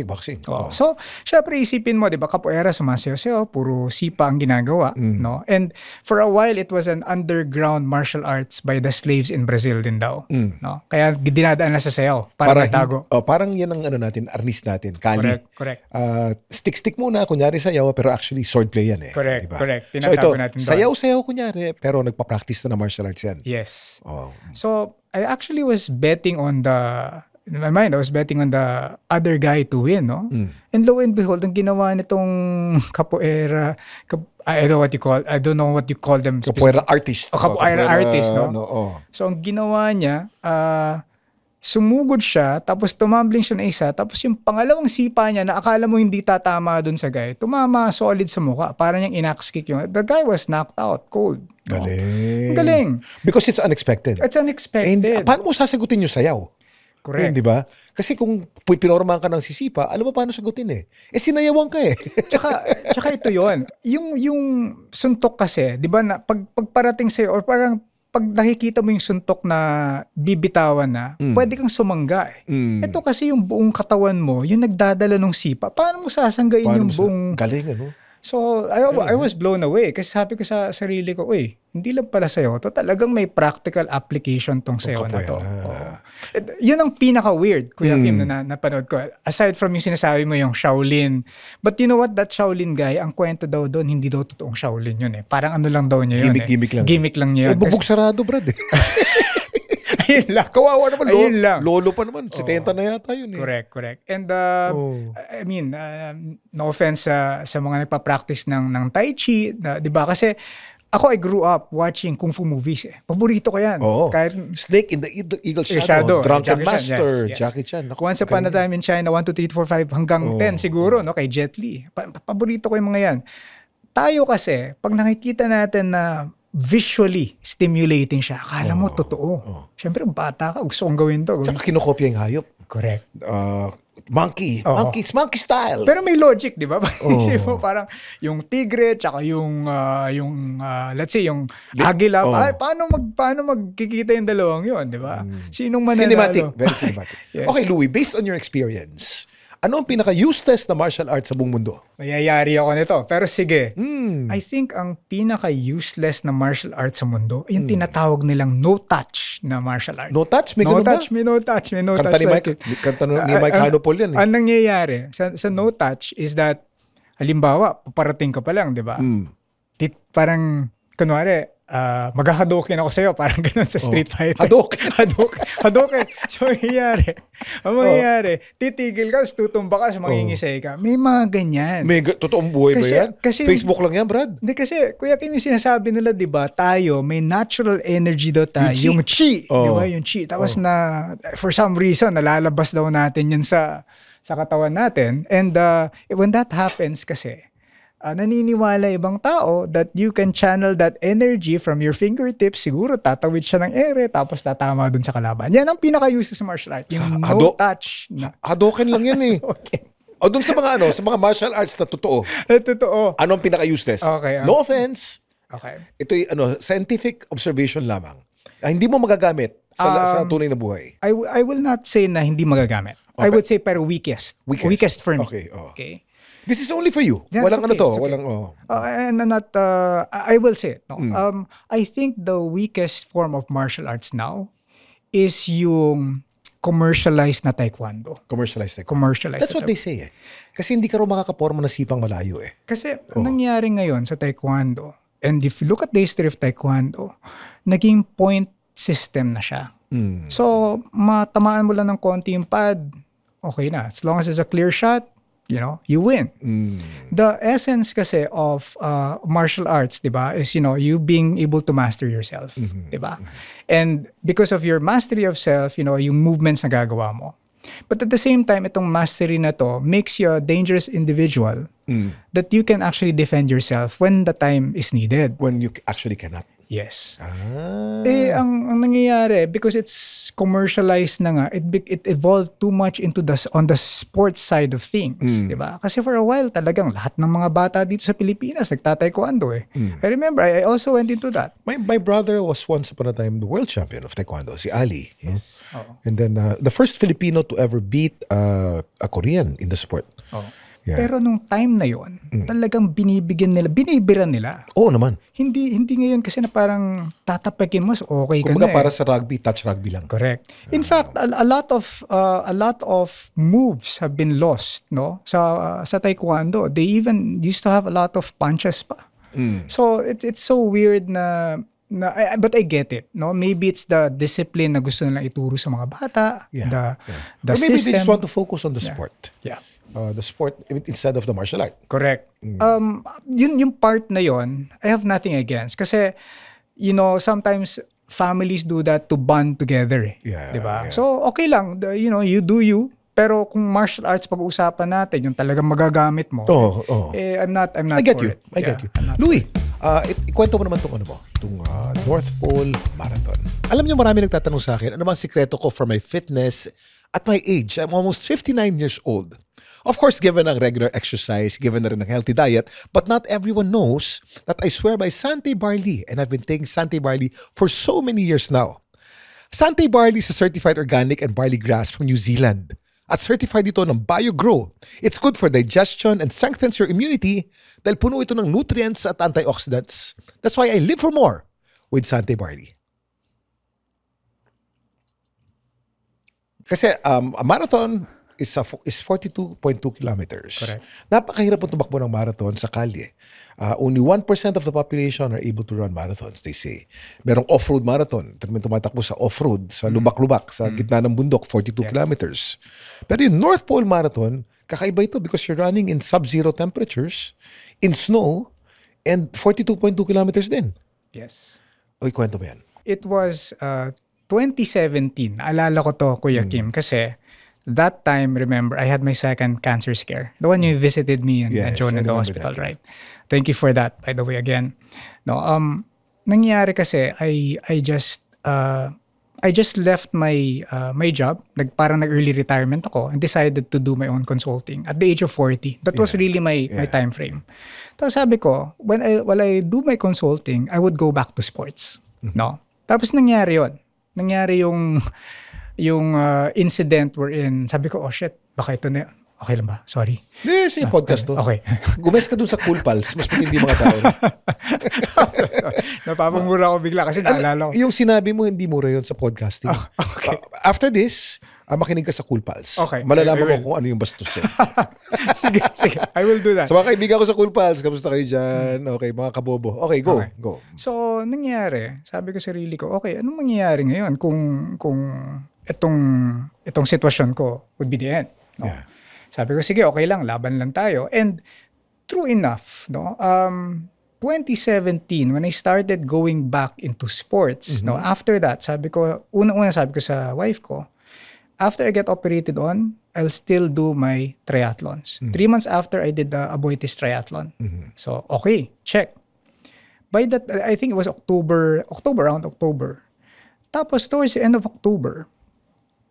So, syempre isipin mo, di ba, Capoeira, sumasayaw-sayaw, puro sipa ang ginagawa, no? And for a while, it was an underground martial arts by the slaves in Brazil din daw, no? Kaya dinadaan na sa sayaw para matago. Parang yan ang arnis natin, kali. Correct. Stick muna, kunyari sayaw, pero actually swordplay yan eh. Correct. So ito, natin doon. sayaw-sayaw kunyari, pero nagpa-practice na ng martial arts yan. Yes. So, I actually was betting on in my mind, I was betting on the other guy to win, no? And lo and behold, ang ginawa nitong Capoeira, I don't know what you call them. Capoeira artist. Capoeira artist, no? So, ang ginawa niya, sumugod siya, tapos tumambling siya na isa, tapos yung pangalawang sipa niya na akala mo hindi tatama dun sa guy, tumama solid sa mukha. Parang yung in-axe kick yung, the guy was knocked out, cold. Galing. Because it's unexpected. It's unexpected. Paano mo sasagutin yung sayaw? Correct. Di ba? Kasi kung pinormahan ka ng sisipa, alam mo paano sagutin eh. Sinayawan ka eh. tsaka ito yon. Yung suntok kasi, di ba, na pagparating sa'yo, or parang pag nakikita mo yung suntok na bibitawan na, pwede kang sumangga eh. Ito kasi yung buong katawan mo, yung nagdadala ng sipa, paano mo sasanggain yung buong... Galing, ano? So, I was blown away kasi sabi ko sa sarili ko, hindi lang pala sayo to, talagang may practical application tong sayo na to. Yun ang pinaka-weird, Kuya Kim, na napanood ko. Aside from yung sinasabi mo yung Shaolin. But you know what, that Shaolin guy, ang kwento daw doon, hindi daw totoong Shaolin yun eh. Parang ano lang daw niya yun Gimmick lang. Gimmick lang niya yun. Bubog sarado, brad. Ayun lang. Kawawa naman, Ayun lang. lolo pa naman. 70 na yata yun eh. Correct. And I mean, no offense sa mga nagpa-practice ng Tai Chi, 'di ba? Kasi ako, I grew up watching Kung Fu movies eh. Paborito ko yan. Oo. Kahit Snake in the Eagle Shadow, Drunken Jackie Chan, Master, yes. Jackie Chan. Naku, Once Upon a galing. Time in China, 1, 2, 3, 4, 5 hanggang 10 siguro, no, kay Jet Li. Paborito ko yung mga yan. Tayo kasi, pag nakikita natin na visually stimulating siya, akala mo totoo. Siyempre, bata ka, gusto kong gawin to. Tsaka kinokopya yung hayop. Correct. Monkey monkey style. Pero may logic, di ba? Isip mo parang yung tigre tsaka yung let's say yung agila, ay, paano magkikita yung dalawang yun, di ba? Sinong mananalo? Cinematic, very cinematic. Yes. Okay, Louie, based on your experience, ano ang pinaka-useless na martial arts sa buong mundo? Mayayari ako nito. Pero sige, I think ang pinaka-useless na martial arts sa mundo, yung tinatawag nilang no-touch na martial arts. No touch? May No ganun ba? touch, may no touch. Kanta ni Mike, kanta ni Mike Hanopol yan eh. Ang nangyayari sa no touch is that, halimbawa, paparating ka pa lang, di ba? Parang, kunwari, mag-hadoken ako sa'yo, parang ganun sa Street Fighter. Hadoken. So, mangyayari, titigil ka, tutumba ka, mangingisay ka. May mga ganyan. May totoong buhay ba yan? Kasi, Facebook lang yan, Brad. Hindi kasi, Kuya Kim, yung sinasabi nila, di ba, tayo, may natural energy daw tayo. Yung chi. Di ba? Yung chi. Tapos for some reason, nalalabas daw natin yun sa katawan natin. And when that happens kasi, naniniwala ibang tao that you can channel that energy from your fingertips. Siguro tatawid siya ng ere tapos tatama dun sa kalaban. Yan ang pinaka-useless sa martial art. Yung no touch. Hadoken lang yan eh. O dun sa mga martial arts na totoo. Totoo. Ano ang pinaka-useless? Okay. No offense. Okay. Ito'y scientific observation lamang. Hindi mo magagamit sa tunay na buhay. I will not say na hindi magagamit. Okay. I would say pero weakest. Weakest for me. Okay. Okay. This is only for you. That's Walang okay, ano to. it's okay. Walang, And not, I will say it. No? I think the weakest form of martial arts now is yung commercialized na taekwondo. commercialized taekwondo. Commercialized. That's what they say eh. Kasi hindi ka rin makakaporma na sipang malayo eh. Kasi ang nangyari ngayon sa taekwondo, and if you look at the history of taekwondo, naging point system na siya. So, matamaan mo lang ng konti yung pad, okay na. As long as it's a clear shot, you win. The essence kasi of martial arts, diba, is, you being able to master yourself, diba? And because of your mastery of self, yung movements na gagawa mo. But at the same time, itong mastery na to makes you a dangerous individual that you can actually defend yourself when the time is needed. When you actually cannot. Yes. Ang nangyayari, because it's commercialized na nga, it evolved too much into on the sports side of things, di ba? Kasi for a while talagang lahat ng mga bata dito sa Pilipinas nagta-taekwondo eh. I remember, I also went into that. My brother was once upon a time the world champion of taekwondo, si Ali. Yes. And then the first Filipino to ever beat a Korean in the sport. Yeah. Pero nung time na yon, talagang binibiran nila. Oo naman. Hindi ngayon kasi na parang tatapakin mo, so okay ka Kumbaga na eh. para sa rugby, touch rugby lang. Correct. In fact, a lot of moves have been lost, no? Sa taekwondo, they even used to have a lot of punches pa. So it's so weird but I get it, no? Maybe it's the discipline na gusto nilang ituro sa mga bata, the Or maybe system. they just want to focus on the sport. Yeah. The sport instead of the martial art. Correct. Yung part na yon, I have nothing against. Kasi, sometimes families do that to bond together. Yeah, diba? yeah. So, okay lang. You do you. Pero kung martial arts pag-uusapan natin, yung talagang magagamit mo, I'm not I get for you. it. I get you. I'm not Louie, ikwento mo naman itong North Pole Marathon. Alam niyo, marami nagtatanong sa akin, ano bang sikreto ko for my fitness at my age? I'm almost 59 years old. Of course, given ang regular exercise, given na rin ang healthy diet, but not everyone knows that I swear by Sante Barley, and I've been taking Sante Barley for so many years now. Sante Barley is a certified organic and barley grass from New Zealand. At certified ito ng BioGrow. It's good for digestion and strengthens your immunity dahil puno ito ng nutrients at antioxidants. That's why I live for more with Sante Barley. Kasi a marathon is 42.2 kilometers. Correct. Napakahirap po tumakbo ng marathon sa kalye. Only 1% of the population are able to run marathons, they say. Merong off-road marathon. Tumatakbo sa off-road, sa lubak-lubak, sa gitna ng bundok, 42 kilometers. Pero yung North Pole Marathon, kakaiba ito because you're running in sub-zero temperatures, in snow, and 42.2 kilometers din. Yes. Oy, kwento mo yan. It was 2017. Alala ko to, Kuya Kim, kasi that time, remember, I had my second cancer scare. The one you visited me in Yes, Joan I in the remember hospital, that, yeah. right? Thank you for that, by the way, again. No, nangyari kasi, I just left my my job. Parang nag-early retirement ako and decided to do my own consulting at the age of 40. That was really my time frame. Tapos sabi ko, while I do my consulting, I would go back to sports. No? Tapos nangyari yun. Nangyari yung incident wherein sabi ko, oh shit, baka ito na. Okay lang ba? Sorry. Yes, yung podcast to. Okay. Gumes ka dun sa Cool Pals, mas matindi mga tao. Napapamura ko bigla kasi naalala ko. Yung sinabi mo, hindi mura yun sa podcasting. Okay. After this, makinig ka sa Cool Pals. Okay. Malalaman I will. mo kung ano yung bastos doon. sige. I will do that. Sa mga kaibigan ko sa Cool Pals, kamusta kayo dyan? Okay, mga kabobo. Okay, go. Okay. Go. So, nangyari, sabi ko sa sarili ko, okay, anong mangyayari ngayon kung itong sitwasyon ko would be the end? No? Yeah. Sabi ko, sige, okay lang, laban lang tayo. And true enough, no, 2017, when I started going back into sports, no, after that, sabi ko, unang-una sabi ko sa wife ko, after I get operated on, I'll still do my triathlons. 3 months after, I did the Aboitiz triathlon. So, okay, check. By that, I think it was around October. Tapos, towards the end of October,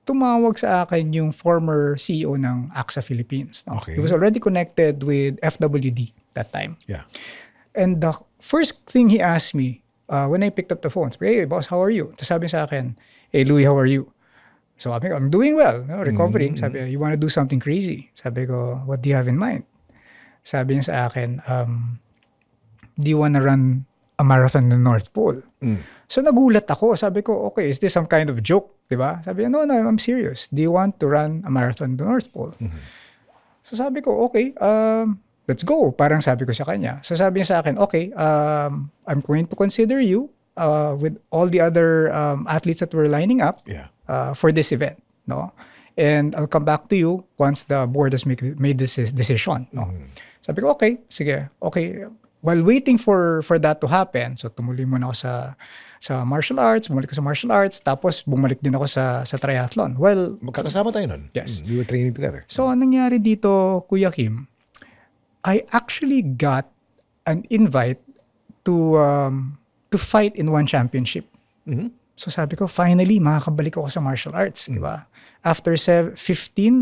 tumawag sa akin yung former CEO ng AXA Philippines. No? Okay. He was already connected with FWD that time. Yeah. And the first thing he asked me when I picked up the phone, sabi, hey, boss, how are you? Tapos sabi sa akin, hey, Louie, how are you? So sabi ko, I'm doing well, no? Recovering. Sabi, you want to do something crazy? Sabi ko, what do you have in mind? Sabi niya sa akin, do you want to run a marathon in the North Pole? So nagulat ako. Sabi ko, okay, is this some kind of joke? Diba? Sabi niya, no, I'm serious. Do you want to run a marathon in the North Pole? So sabi ko, okay, let's go. Parang sabi ko sa kanya. So sabi niya sa akin, okay, I'm going to consider you with all the other athletes that were lining up for this event. No? And I'll come back to you once the board has made this decision. No? Sabi ko, okay, sige, okay. While waiting for that to happen, so tumuloy muna ako sa martial arts, bumalik ko sa martial arts, tapos bumalik din ako sa triathlon. Well, Magkakasama tayo nun. Yes. We were training together. so nangyari dito, Kuya Kim, I actually got an invite to fight in one championship. So sabi ko, finally, makakabalik ako sa martial arts, di ba? After 15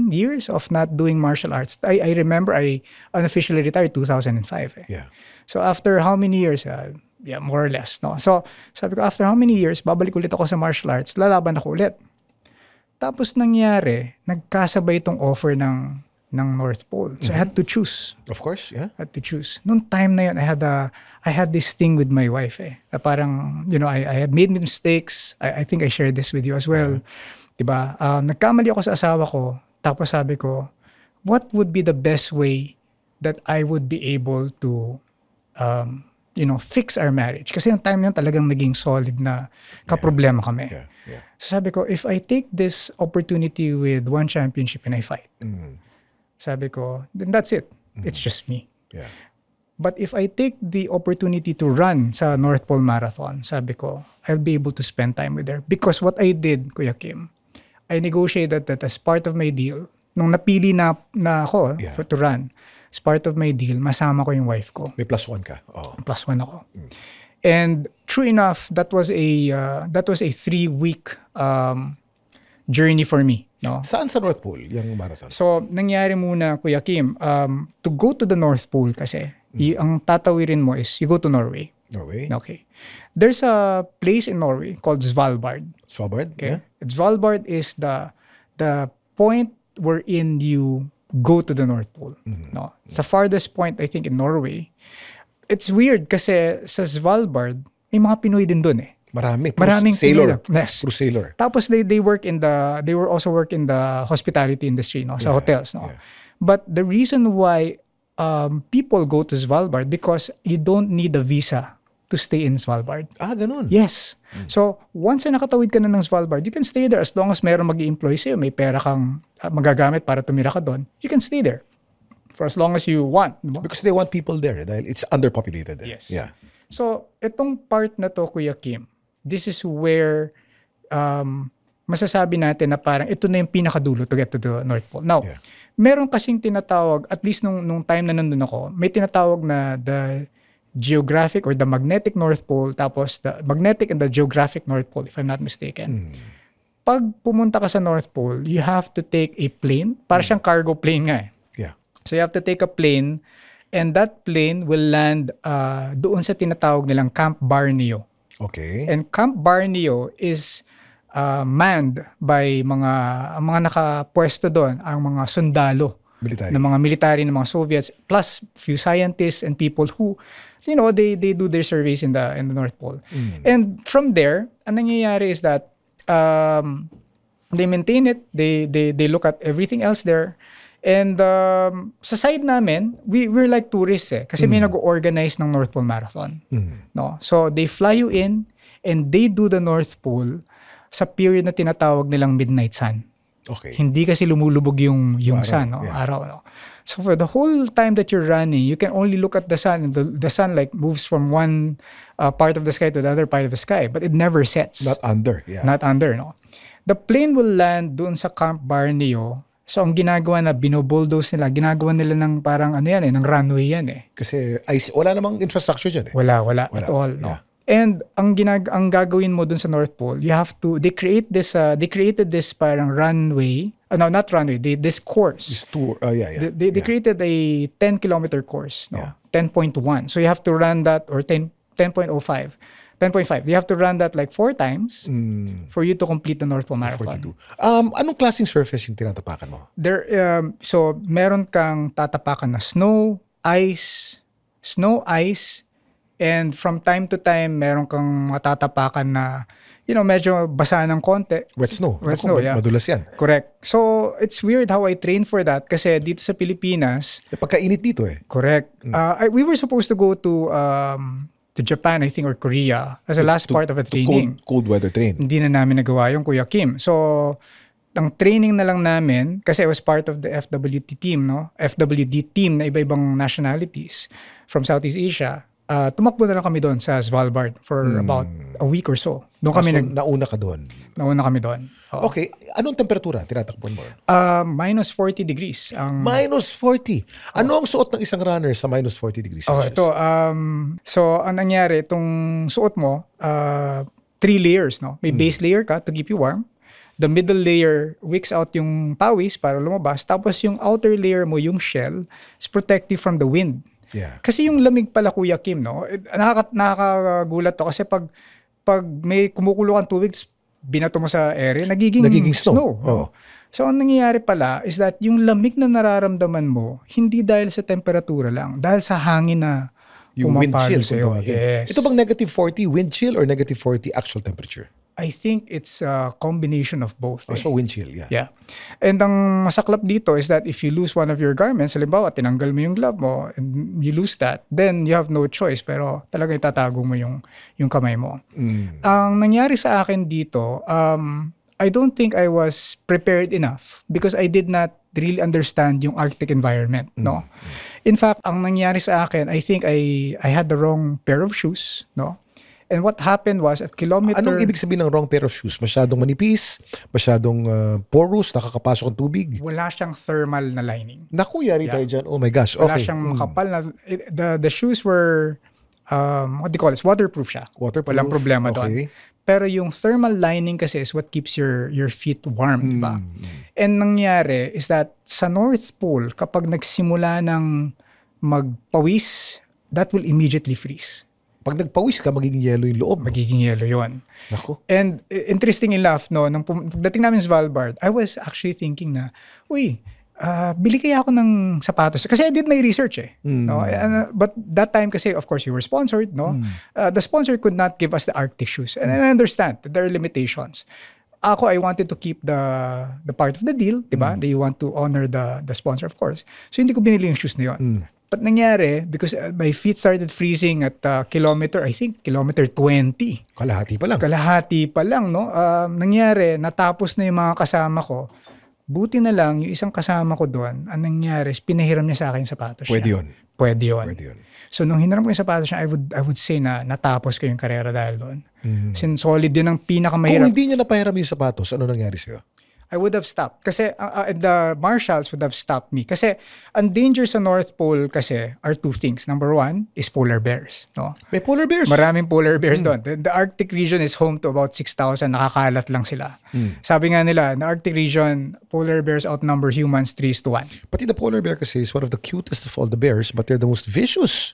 years of not doing martial arts, I remember I unofficially retired 2005. Yeah. So after how many years? Yeah, more or less. No? So sabi ko, after how many years, babalik ulit ako sa martial arts, lalaban ako ulit. Tapos nangyari, nagkasabay itong offer ng North Pole. So I had to choose. Of course, yeah. I had to choose. Noong time na yun, I had this thing with my wife. Na parang, you know, I had made mistakes. I think I shared this with you as well. Diba? Nagkamali ako sa asawa ko. Tapos sabi ko, what would be the best way that I would be able to fix our marriage? Kasi yung time yun talagang naging solid na kaproblema kami. Yeah. Yeah. So sabi ko, if I take this opportunity with one championship and I fight, sabi ko, then that's it. It's just me. Yeah. But if I take the opportunity to run sa North Pole Marathon, sabi ko, I'll be able to spend time with her. Because what I did, Kuya Kim, I negotiated that as part of my deal. Nung napili na ako to run, as part of my deal, masama ko yung wife ko. May +1 ka. Oh. +1 ako. And true enough, that was a 3-week journey for me. No? Saan sa North Pole yung marathon? So, nangyari muna, Kuya Kim, to go to the North Pole kasi, ang tatawirin mo is you go to Norway. Norway? Okay. There's a place in Norway called Svalbard. Svalbard? Okay. Yeah. Svalbard is the point wherein you go to the North Pole. No? It's the farthest point, I think, in Norway. It's weird kasi sa Svalbard, may mga Pinoy din dun eh. Marami. Maraming sailor. pumila. Yes. Cruise sailor. Tapos they were also work in the hospitality industry, no, sa hotels, no. yeah. But the reason why people go to Svalbard because you don't need a visa to stay in Svalbard. Ganun. Yes. So, once na nakatawid ka na ng Svalbard, you can stay there as long as meron mag-i-employ sa'yo, may pera kang magagamit para tumira ka doon, you can stay there for as long as you want. Diba? Because they want people there dahil it's underpopulated. Yes. Yeah. So, itong part na to, Kuya Kim, this is where masasabi natin na parang ito na yung pinakadulo to get to the North Pole. Now, meron kasing tinatawag, at least nung time na nandun ako, may tinatawag na the geographic or the magnetic North Pole, tapos the magnetic and the geographic North Pole, if I'm not mistaken. Pag pumunta ka sa North Pole, you have to take a plane. Para siyang cargo plane nga eh. Yeah. So you have to take a plane and that plane will land doon sa tinatawag nilang Camp Barneo. Okay. And Camp Barneo is manned by mga nakapwesto doon, ang mga sundalo Military. ng mga military ng mga Soviets, plus few scientists and people who, they do their surveys in the North Pole. And from there, ang nangyayari is that they maintain it, they look at everything else there. And sa side namin, we're like tourists kasi may nag-organize ng North Pole Marathon. No? So they fly you in and they do the North Pole sa period na tinatawag nilang midnight sun. Okay. Hindi kasi lumulubog yung sun, no? Yeah. Araw, no? So for the whole time that you're running, you can only look at the sun, and the sun like moves from one part of the sky to the other part of the sky, but it never sets. Not under. Yeah. Not under, no? The plane will land doon sa Camp Barneo. So ang ginagawa na binobulldoze nila, ginagawa nila ng parang ng runway yan eh. Kasi wala namang infrastructure dyan eh. Wala at all, no? Yeah. And ang gagawin mo dun sa North Pole, you have to, they created this parang runway, no, not runway, this course. This tour, They created a 10-kilometer course, no? Yeah. 10.1. So you have to run that, or 10.05. 10.5. You have to run that like 4 times for you to complete the North Pole Marathon. 42. Anong klaseng surface yung tinatapakan mo? There, so meron kang tatapakan na snow, ice, and from time to time, meron kang matatapakan na, medyo basa ng konti. Wet snow. Wet snow, yeah. Madulas yan. Correct. So, it's weird how I train for that kasi dito sa Pilipinas. Pagkainit dito eh. Correct. We were supposed to go to Japan, I think, or Korea as a last part of a training. Cold weather train. Hindi na namin nagawa yung Kuya Kim. So, ang training na lang namin, kasi I was part of the FWD team, no? FWD team na iba-ibang nationalities from Southeast Asia. Tumakbo na lang kami doon sa Svalbard for about a week or so. Doon kami nauna ka doon. Nauna kami doon. Oo. Okay. Anong temperatura tinatakbuhan mo? Minus 40 degrees. Minus 40. Ano ang suot ng isang runner sa minus 40 degrees Celsius? Ito. So, ang nangyari, itong suot mo, 3 layers, no? May base layer ka to keep you warm. The middle layer wicks out yung pawis para lumabas. Tapos yung outer layer mo, yung shell, is protective from the wind. Yeah. Kasi yung lamig pala, Kuya Kim, no? Nakakagulat to kasi pag may kumukulo kang tubig, binato mo sa area, nagiging snow. Oh. So, ang nangyayari pala is that yung lamig na nararamdaman mo, hindi dahil sa temperatura lang, dahil sa hangin na yung wind chill. Sa'yo. Yes. Ito bang negative 40 wind chill or negative 40 actual temperature? I think it's a combination of both. So wind chill, yeah. Yeah. And ang masaklap dito is that if you lose one of your garments, halimbawa, tinanggal mo yung glove mo, and you lose that, then you have no choice. Pero talagang itatago mo yung kamay mo. Ang nangyari sa akin dito, I don't think I was prepared enough because I did not really understand yung Arctic environment, no? In fact, ang nangyari sa akin, I think I had the wrong pair of shoes, no? And what happened was at kilometer... Anong ibig sabihin ng wrong pair of shoes? Masyadong manipis? Masyadong porous? Nakakapasok ang tubig? Wala siyang thermal na lining. Naku, yari tayo dyan. Oh my gosh. Wala Okay. siyang makapal na... The shoes were... what do you call it? Waterproof siya. Waterproof. Walang problema Okay. doon. Pero yung thermal lining kasi is what keeps your feet warm, diba? And nangyari is that sa North Pole, kapag nagsimula ng magpawis, that will immediately freeze. Pag nagpawis ka, magiging yellow yung loob. Magiging yellow yun. Naku. And interesting enough, no, nung pagdating namin sa Svalbard, I was actually thinking na, uy, bili kaya ako ng sapatos. Kasi I did my research No? But that time kasi, of course, we were sponsored. No? The sponsor could not give us the Arctic shoes. And I understand that there are limitations. Ako, I wanted to keep the part of the deal. Diba? They want to honor the sponsor, of course. So hindi ko binili yung shoes na yun. But nangyari, because my feet started freezing at kilometer 20. Kalahati pa lang, no? Nangyari, natapos na yung mga kasama ko. Buti na lang, yung isang kasama ko doon, ang nangyari, pinahiram niya sa akin yung sapatos Pwede niya. yun. Pwede yun. So, nung hiniram ko yung sapatos niya, I would say na natapos ko yung karera dahil doon. Since solid yun ang pinakamahirap. Kung hindi niya napahiram yung sapatos, ano nangyari sa'yo? I would have stopped. Kasi the marshals would have stopped me. Kasi ang danger sa North Pole kasi are two things. Number one is polar bears. No? May polar bears. Maraming polar bears doon. The Arctic region is home to about 6,000. Nakakalat lang sila. Sabi nga nila, in the Arctic region, polar bears outnumber humans 3-1. Pati the polar bear kasi is one of the cutest of all the bears, but they're the most vicious.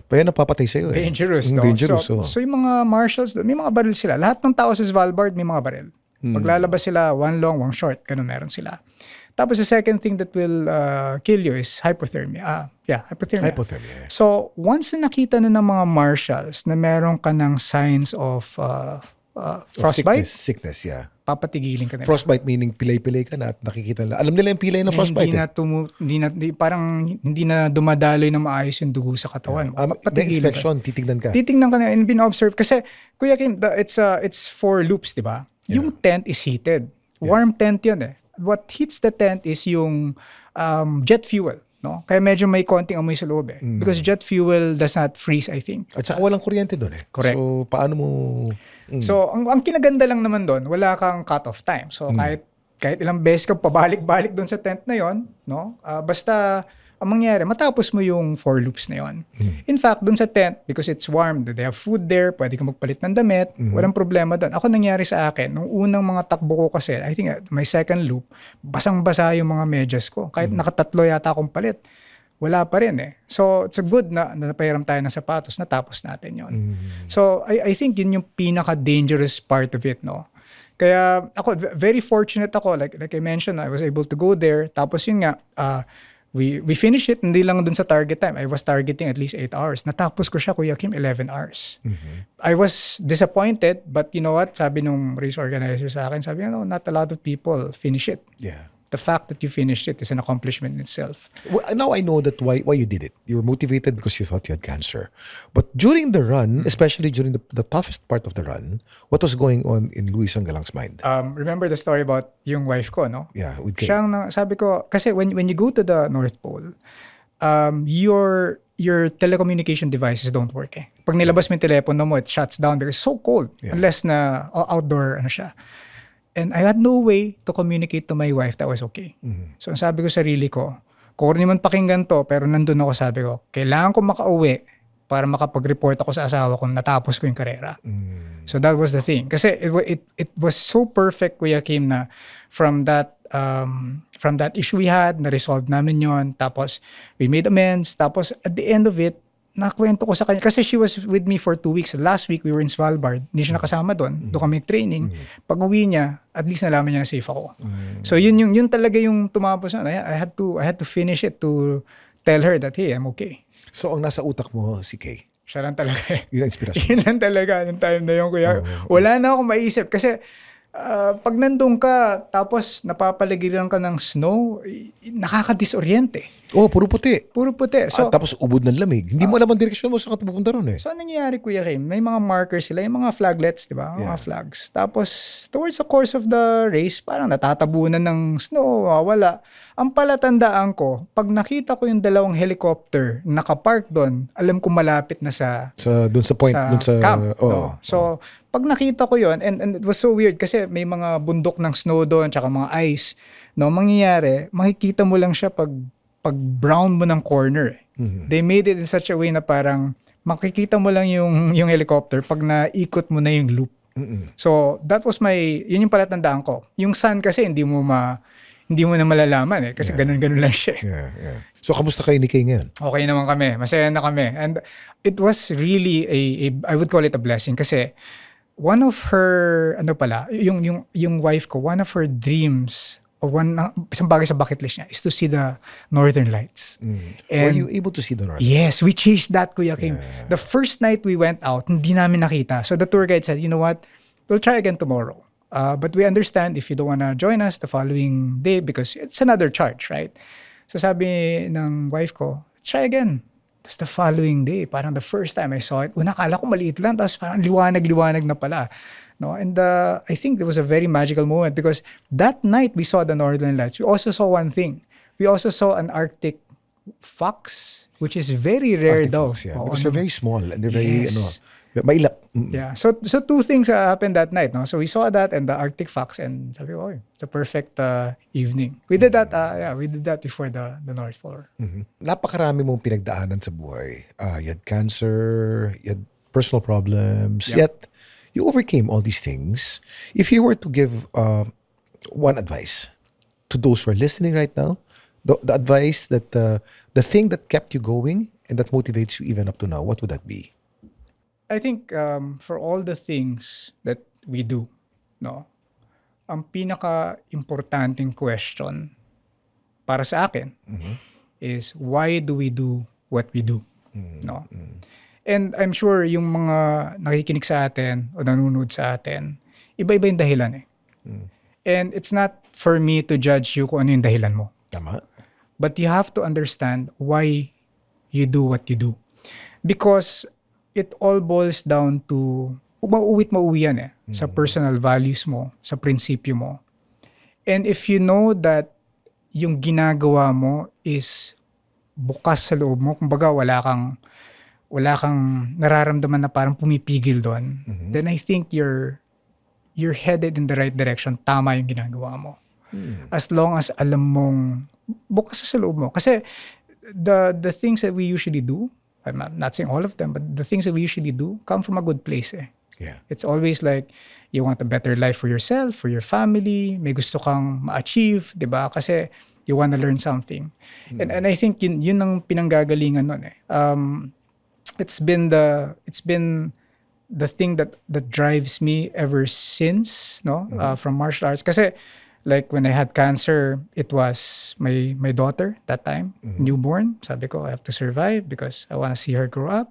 Kaya napapatay sa'yo Dangerous, no? Dangerous, so yung mga marshals, may mga baril sila. Lahat ng tao sa Svalbard may mga baril. Paglalabas sila, one long, one short, ganun meron sila. Tapos the second thing that will kill you is hypothermia. Hypothermia. So once na nakita na ng mga marshals na meron ka ng signs of frostbite, sickness, yeah. papatigilin ka nila. Frostbite meaning pilay-pilay ka na at nakikita nila. Alam nila yung pilay ng frostbite. Hindi na dumadaloy na maayos yung dugo sa katawan mo. May inspection, titignan ka. Titignan ka na and bin-observe. Kasi, Kuya Kim, it's 4 loops, di ba? Yung tent is heated. Warm tent yun What heats the tent is yung jet fuel. No? Kaya medyo may konting amoy sa loob Because jet fuel does not freeze, I think. At saka walang kuryente doon Correct. So, paano mo... So, ang kinaganda lang naman doon, wala kang cut-off time. So, kahit ilang beses ka pabalik-balik doon sa tent na yon, no? Basta ang mangyari, matapos mo yung 4 loops na yon. In fact, doon sa tent, because it's warm, they have food there, pwede ka magpalit ng damit, walang problema doon. Ako nangyari sa akin, nung unang mga takbo ko kasi, I think my second loop, basang-basa yung mga medyas ko. Kahit nakatatlo yata akong palit, wala pa rin So, it's good na napahiram tayo ng sapatos, natapos natin yon. So, I think yun yung pinaka-dangerous part of it, no? Kaya ako, very fortunate ako. Like I mentioned, I was able to go there. Tapos yun nga, we finished it, hindi lang dun sa target time. I was targeting at least 8 hours. Natapos ko siya, Kuya Kim, 11 hours. I was disappointed, but you know what? Sabi nung race organizer sa akin, sabi not a lot of people finish it. Yeah. The fact that you finished it is an accomplishment in itself. Well, now I know that why you did it. You were motivated because you thought you had cancer. But during the run, especially during the toughest part of the run, what was going on in Luis Angalang's mind? Remember the story about yung wife ko, no? Yeah, with Kay. Sabi ko, kasi when you go to the North Pole, your telecommunication devices don't work Pag nilabas mo yung telepono mo, it shuts down because it's so cold. Unless na outdoor siya. And I had no way to communicate to my wife that was okay. So ang sabi ko sa sarili ko, kung naman pakinggan to, pero nandun ako, sabi ko, kailangan ko makauwi para makapag-report ako sa asawa ko natapos ko yung karera. So that was the thing. Kasi it was so perfect, Kuya Kim, na from that issue we had, na-resolve namin yon. Tapos we made amends. Tapos at the end of it, nakwento ko sa kanya. Kasi she was with me for 2 weeks. Last week, we were in Svalbard. Hindi siya nakasama doon. Doon kami training. Pag uwi niya, at least nalaman niya na safe ako. So yun talaga yung tumapos. I had to finish it to tell her that, hey, I'm okay. So ang nasa utak mo, si Kay? Siya lang talaga Yun ang inspirasyon. Yun lang talaga. Yung time na yun, Kuya. Wala na akong maisip. Kasi pag nandun ka, tapos napapaligiran ka ng snow, nakaka-disoriente. Oh, puro puti. Puro puti. So, tapos ubod ng lamig. Hindi mo alam ang direksyon mo saan ka pupunta ron So, anong nangyayari, Kuya Kim? May mga markers sila, yung mga flaglets, di ba? Mga flags. Tapos, towards the course of the race, parang natatabunan ng snow, wala. Ang palatandaan ko, pag nakita ko yung 2 helicopter nakapark doon, alam ko malapit na doon sa point, doon sa camp. No? So, pag nakita ko yon and it was so weird kasi may mga bundok ng snow doon tsaka mga ice. No, mangyayari, makikita mo lang siya pag brown mo ng corner. They made it in such a way na parang makikita mo lang yung helicopter pag naikot mo na yung loop. So, that was yun yung palatandaan ko. Yung sun kasi hindi mo na malalaman kasi ganun-ganun lang siya. Yeah. So, kamusta kayo ni Kay ngayon? Okay naman kami. Masaya na kami. And it was really I would call it a blessing kasi one of her, yung wife ko, one of her dreams isang bagay sa bucket list niya is to see the Northern Lights. Were you able to see the Northern? Yes, we chased that, Kuya Kim. The first night we went out, hindi namin nakita. So the tour guide said, you know what, we'll try again tomorrow. But we understand if you don't wanna join us the following day because it's another charge, right? So sabi ng wife ko, let's try again. Tapos the following day, parang the first time I saw it, akala ko maliit lang, tapos parang liwanag na pala. No? And I think it was a very magical moment because that night we saw the Northern Lights. We also saw one thing. We also saw an Arctic fox, which is very rare daw. Artifacts, yeah. Because they're very small and they're very, Yes. mailap. Yeah. So two things happened that night. No? So we saw that and the Arctic fox and sabi ko, it's a perfect evening. We did that. We did that before the North Pole. Napakarami mong pinagdaanan sa buhay. You had cancer, you had personal problems, yet you overcame all these things. If you were to give one advice to those who are listening right now, the advice that the thing that kept you going and that motivates you even up to now, what would that be? I think for all the things that we do, no, ang pinaka-importanting question para sa akin is why do we do what we do? No? And I'm sure yung mga nakikinig sa atin o nanonood sa atin, iba-iba yung dahilan eh. And it's not for me to judge you kung ano yung dahilan mo. Tama. But you have to understand why you do what you do. Because it all boils down to, mauwi yan eh, sa personal values mo, sa prinsipyo mo. And if you know that yung ginagawa mo is bukas sa loob mo, kumbaga wala kang nararamdaman na parang pumipigil doon, then I think you're headed in the right direction. Tama yung ginagawa mo. As long as alam mong bukas sa loob mo. Kasi the things that we usually do, I'm not saying all of them, but the things that we usually do come from a good place eh. Yeah. It's always like you want a better life for yourself, for your family, may gusto kang ma-achieve, 'di ba? Kasi you want to learn something. And I think yun ang pinanggagalingan nun eh. It's been the thing that drives me ever since, no? From martial arts. Kasi like when I had cancer, it was my daughter that time, newborn. Sabi ko, I have to survive because I want to see her grow up.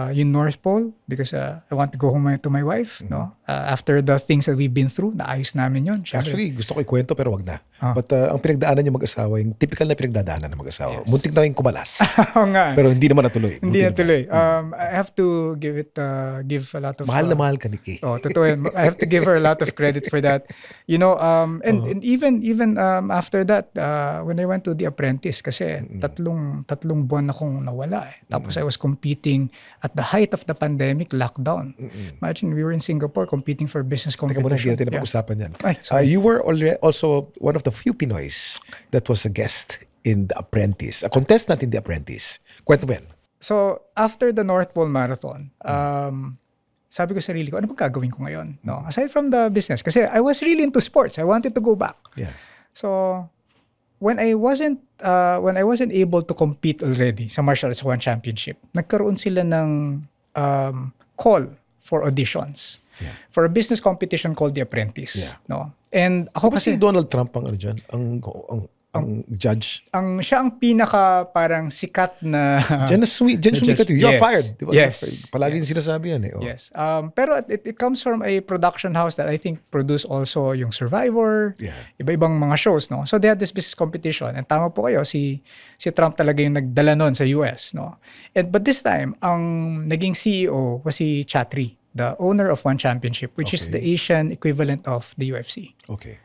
Yung North Pole, because I want to go home to my wife. No? After the things that we've been through, naayos namin yun. Syempre. Actually, gusto ko ikwento pero wag na. But ang pinagdaanan niyo mag-asawa, yung typical na pinagdadaanan ng mag-asawa. Yes. Muntik na rin kumalas. Oo nga. Pero hindi naman natuloy. Hindi Buti natuloy. naman. I have to give a lot of... Mahal na mahal ka ni Kay. Totoo yan. I have to give her a lot of credit for that. You know, and even after that, when I went to The Apprentice, kasi tatlong buwan akong nawala eh. Tapos I was competing at the height of the pandemic, lockdown. Imagine, we were in Singapore competing for business Teka muna, hindi competition. natin napag-usapan yan. Ay, sorry. You were also one of the few Pinoys that was a guest in The Apprentice. A contestant in The Apprentice. Kwento mo yan. So, after the North Pole Marathon, sabi ko sa sarili ko, ano bang gagawin ko ngayon? No? Aside from the business. Kasi I was really into sports. I wanted to go back. Yeah. So, when I wasn't able to compete already sa Martial Arts One Championship, nagkaroon sila ng call for auditions for a business competition called The Apprentice. Yeah. No? And ako Kasi kasi Donald Trump ang ano dyan, ang judge. siya ang pinaka parang sikat na Diyan sumikat yun. You're Yes. fired. Diba? Yes. Palagi sinasabi yan eh. Oh. Yes. Pero it comes from a production house that I think produced also yung Survivor, Yeah. iba-ibang mga shows, no? So they had this business competition. And tama po kayo, si Trump talaga yung nagdala nun sa US, no? But this time, ang naging CEO was si Chatri, the owner of One Championship, which is the Asian equivalent of the UFC. Okay.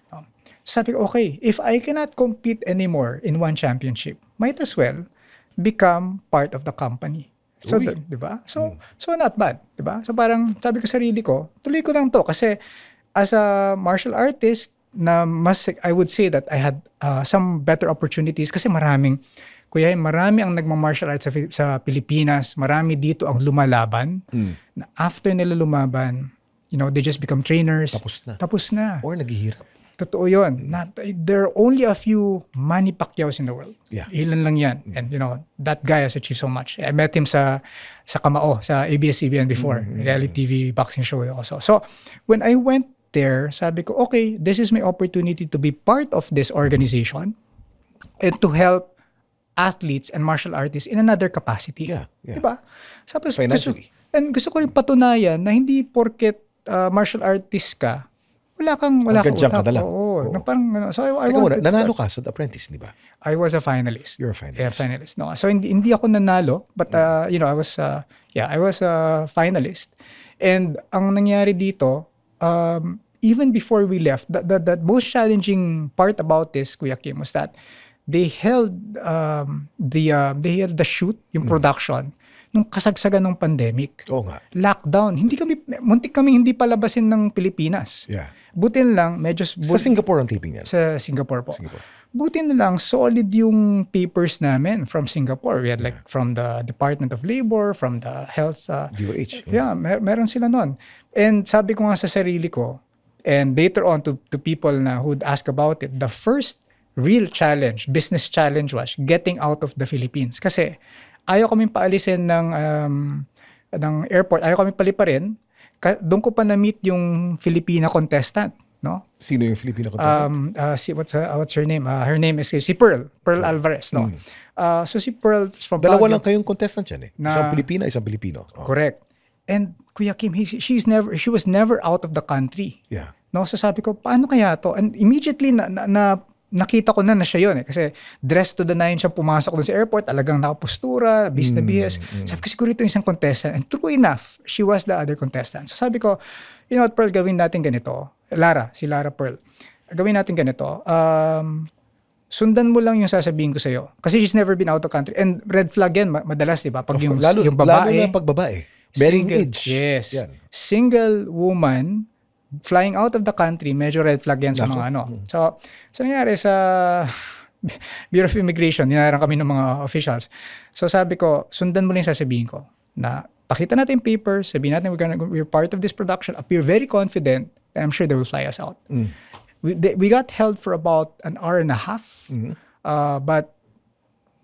Sabi ko, okay, if I cannot compete anymore in One Championship, might as well become part of the company. So, Uy. di ba? So not bad, di ba? So parang sabi ko sarili ko, tuloy ko lang to kasi as a martial artist na I would say that I had some better opportunities kasi marami ang nagma-martial arts sa Pilipinas, marami dito ang lumalaban na after nila lumaban, they just become trainers. Tapos na. Or naghihirap. Totoo yun. There are only a few Manny Pacquiaos in the world. Yeah. Ilan lang yan. And that guy has achieved so much. I met him sa Kamao, sa ABS-CBN before. Reality TV boxing show also. So, when I went there, sabi ko, okay, this is my opportunity to be part of this organization and to help athletes and martial artists in another capacity. Yeah, yeah. Diba? Sabi, Financially. gusto ko rin patunayan na hindi porket martial artist ka, wala kang Hanggang dyan ka utak. na lang. Oo. Na parang, so I Teka muna, wanted- nanalo ka sa The Apprentice, di ba? I was a finalist. You're a finalist. Yeah, finalist. No. So hindi ako nanalo, but I was a finalist. And ang nangyari dito, even before we left, the most challenging part about this, Kuya Kim, was that they held the shoot, yung production, nung kasagsagan ng pandemic. Oo nga. Lockdown. Muntik kami hindi palabasin ng Pilipinas. Yeah. Buti na lang, medyo Sa Singapore ang taping yan. sa Singapore po. Singapore. Buti na lang, solid yung papers namin from Singapore. We had like from the Department of Labor, from the Health. DOH. Yeah, meron sila nun. And sabi ko nga sa sarili ko, and later on to people na who'd ask about it, the first real challenge, business challenge was getting out of the Philippines. Kasi ayaw kaming paalisin ng airport, ayaw kaming paliparin. Doon ko pa na-meet yung Filipina contestant. No? Sino yung Filipino contestant? What's her name? Her name is si Pearl Alvarez. No? So si Pearl is from Dalawa Baguio. lang kayong contestant yan eh. Isang Pilipina, isang Pilipino. Oh. Correct. And Kuya Kim, she was never out of the country. Yeah. No, so sabi ko, paano kaya to? And immediately nakita ko na siya yun eh. Kasi dressed to the nine siya pumasok doon sa airport, talagang nakapostura, bis na bis. Sabi ko, siguro ito isang contestant. And true enough, she was the other contestant. So sabi ko, you know what, Pearl, gawin natin ganito. Si Lara Pearl. Gawin natin ganito. Sundan mo lang yung sasabihin ko sa'yo. Kasi she's never been out of country. And red flag yan, madalas, di ba? Pag yung babae. Lalo na pag babae. Bearing age. Yes. Yan. Single woman flying out of the country, medyo red flag yan sa mga ano. So nangyari sa Bureau of Immigration, ninaran kami ng mga officials. So sabi ko, sundan mo lang yung sasabihin ko na pakita natin yung papers, sabihin natin we're part of this production, appear very confident, and I'm sure they will fly us out. We got held for about an hour and a half, but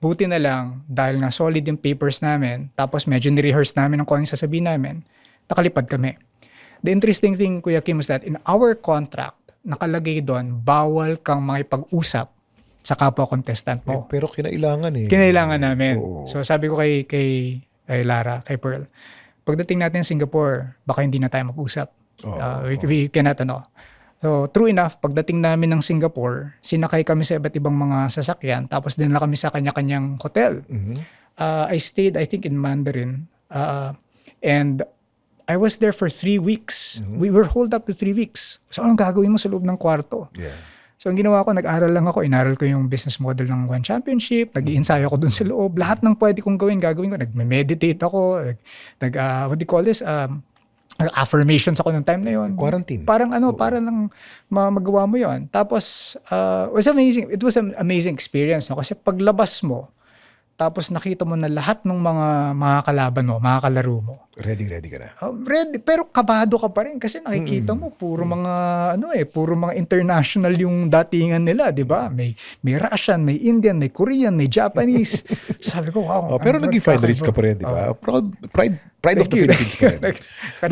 buti na lang, dahil nga solid yung papers namin, tapos medyo ni-rehearse namin kung ano yung sasabihin namin, nakalipad kami. The interesting thing, Kuya Kim, is that in our contract, nakalagay doon, bawal kang makipag-usap sa kapwa contestant mo. Pero kinailangan eh. Kinailangan namin. Oo. So sabi ko kay Lara, kay Pearl, pagdating natin sa Singapore, baka hindi na tayo mag-usap. We cannot So true enough, pagdating namin ng Singapore, sinakay kami sa iba't ibang mga sasakyan, tapos dinala kami sa kanya-kanyang hotel. I stayed, I think, in Mandarin. And I was there for 3 weeks. We were holed up to 3 weeks. So anong gagawin mo sa loob ng kwarto? Yeah. So ang ginawa ko, nag-aral lang ako. Inaral ko yung business model ng One Championship. Nag-i-ensayo ako dun sa loob. Lahat ng pwede kong gagawin ko. Nag-meditate ako. What do you call this? Affirmations ako ng time na yon. Quarantine. Parang para lang magawa mo yon. Tapos, it was amazing. It was an amazing experience. No? Kasi paglabas mo, tapos nakita mo na lahat ng mga kalaban mo, mga kalaro mo. Ready ka na. Ready, pero kabado ka pa rin kasi nakikita mo puro mga puro mga international yung datingan nila, 'di ba? May Russian, may Indian, may Korean, may Japanese. Sabi ko, wow. Pero naging finalist ka pa rin, di ba? Pride of the Philippines pa rin.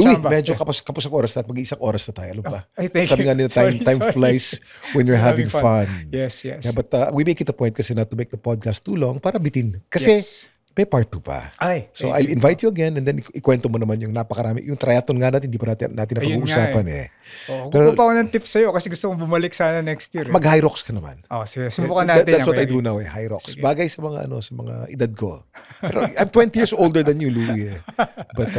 Louie, medyo kapos ang oras na at mag-iisang oras na tayo. Alam ba? Sabi nga nila, time flies when you're having fun. Yes. Yeah, but we make it a point kasi not to make the podcast too long para bitin. Kasi may part 2 pa. So I'll invite you again and then ikwento mo naman yung napakarami. Yung triathlon nga natin, hindi pa natin napag-uusapan Kukuha pa ako ng tips sa'yo kasi gusto kong bumalik sana next year. Mag-high rocks ka naman. Sige. Subukan natin. That's what I do now, high rocks. Bagay sa mga edad ko. Pero I'm 20 years older than you, Louie. But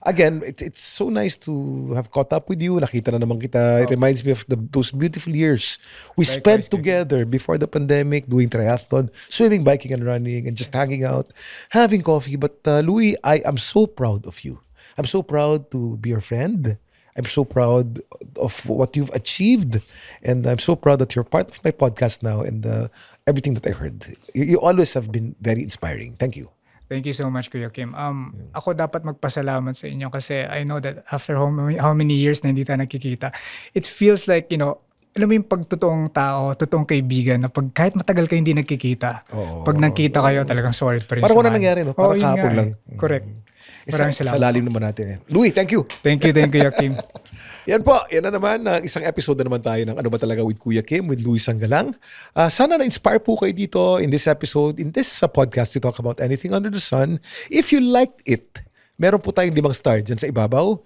again, it's so nice to have caught up with you. Nakita na naman kita. It reminds me of those beautiful years we spent together before the pandemic, doing triathlon, swimming, biking, and running, and just hanging out, having coffee. But Louie, I am so proud of you. I'm so proud to be your friend. I'm so proud of what you've achieved. And I'm so proud that you're part of my podcast now and everything that I heard. You always have been very inspiring. Thank you. Thank you so much, Kuya Kim. Ako dapat magpasalamat sa inyo kasi I know that after how many years na hindi tayo nakikita, it feels like, alam mo yung pagtotoong tao, totoong kaibigan, na kahit matagal kayo hindi nagkikita, pag nakita kayo, talagang solid pa rin. Parang wala nangyari, no? Parang kahapon lang. Correct. Maraming salamat. Sa lalim naman natin. Louie, thank you. Thank you, Kuya Kim. Yan po, yan na naman. Isang episode na naman tayo ng Ano Ba Talaga with Kuya Kim, with Luis Sangalang. Sana na-inspire po kayo dito in this episode, in this podcast to talk about anything under the sun. If you liked it, meron po tayong 5 star dyan sa ibabaw.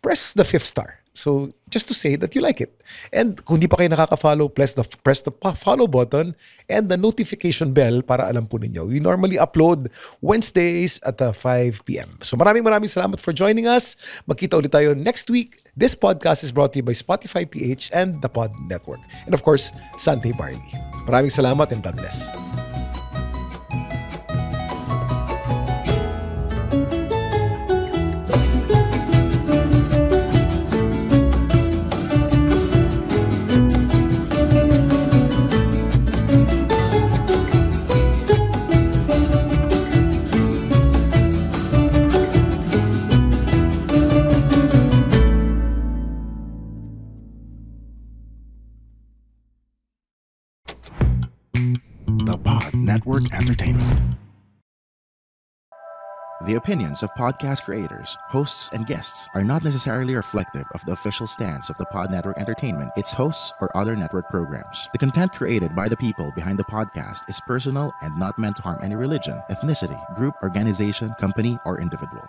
Press the 5th star. So, just to say that you like it. And kung di pa kayo nakaka-follow, press the follow button and the notification bell para alam po ninyo. We normally upload Wednesdays at 5 p.m. So maraming salamat for joining us. Magkita ulit tayo next week. This podcast is brought to you by Spotify PH and the Pod Network. And of course, Sante Barley. Maraming salamat and God bless. The Pod Network Entertainment. The opinions of podcast creators, hosts, and guests are not necessarily reflective of the official stance of the Pod Network Entertainment, its hosts, or other network programs. The content created by the people behind the podcast is personal and not meant to harm any religion, ethnicity, group, organization, company, or individual.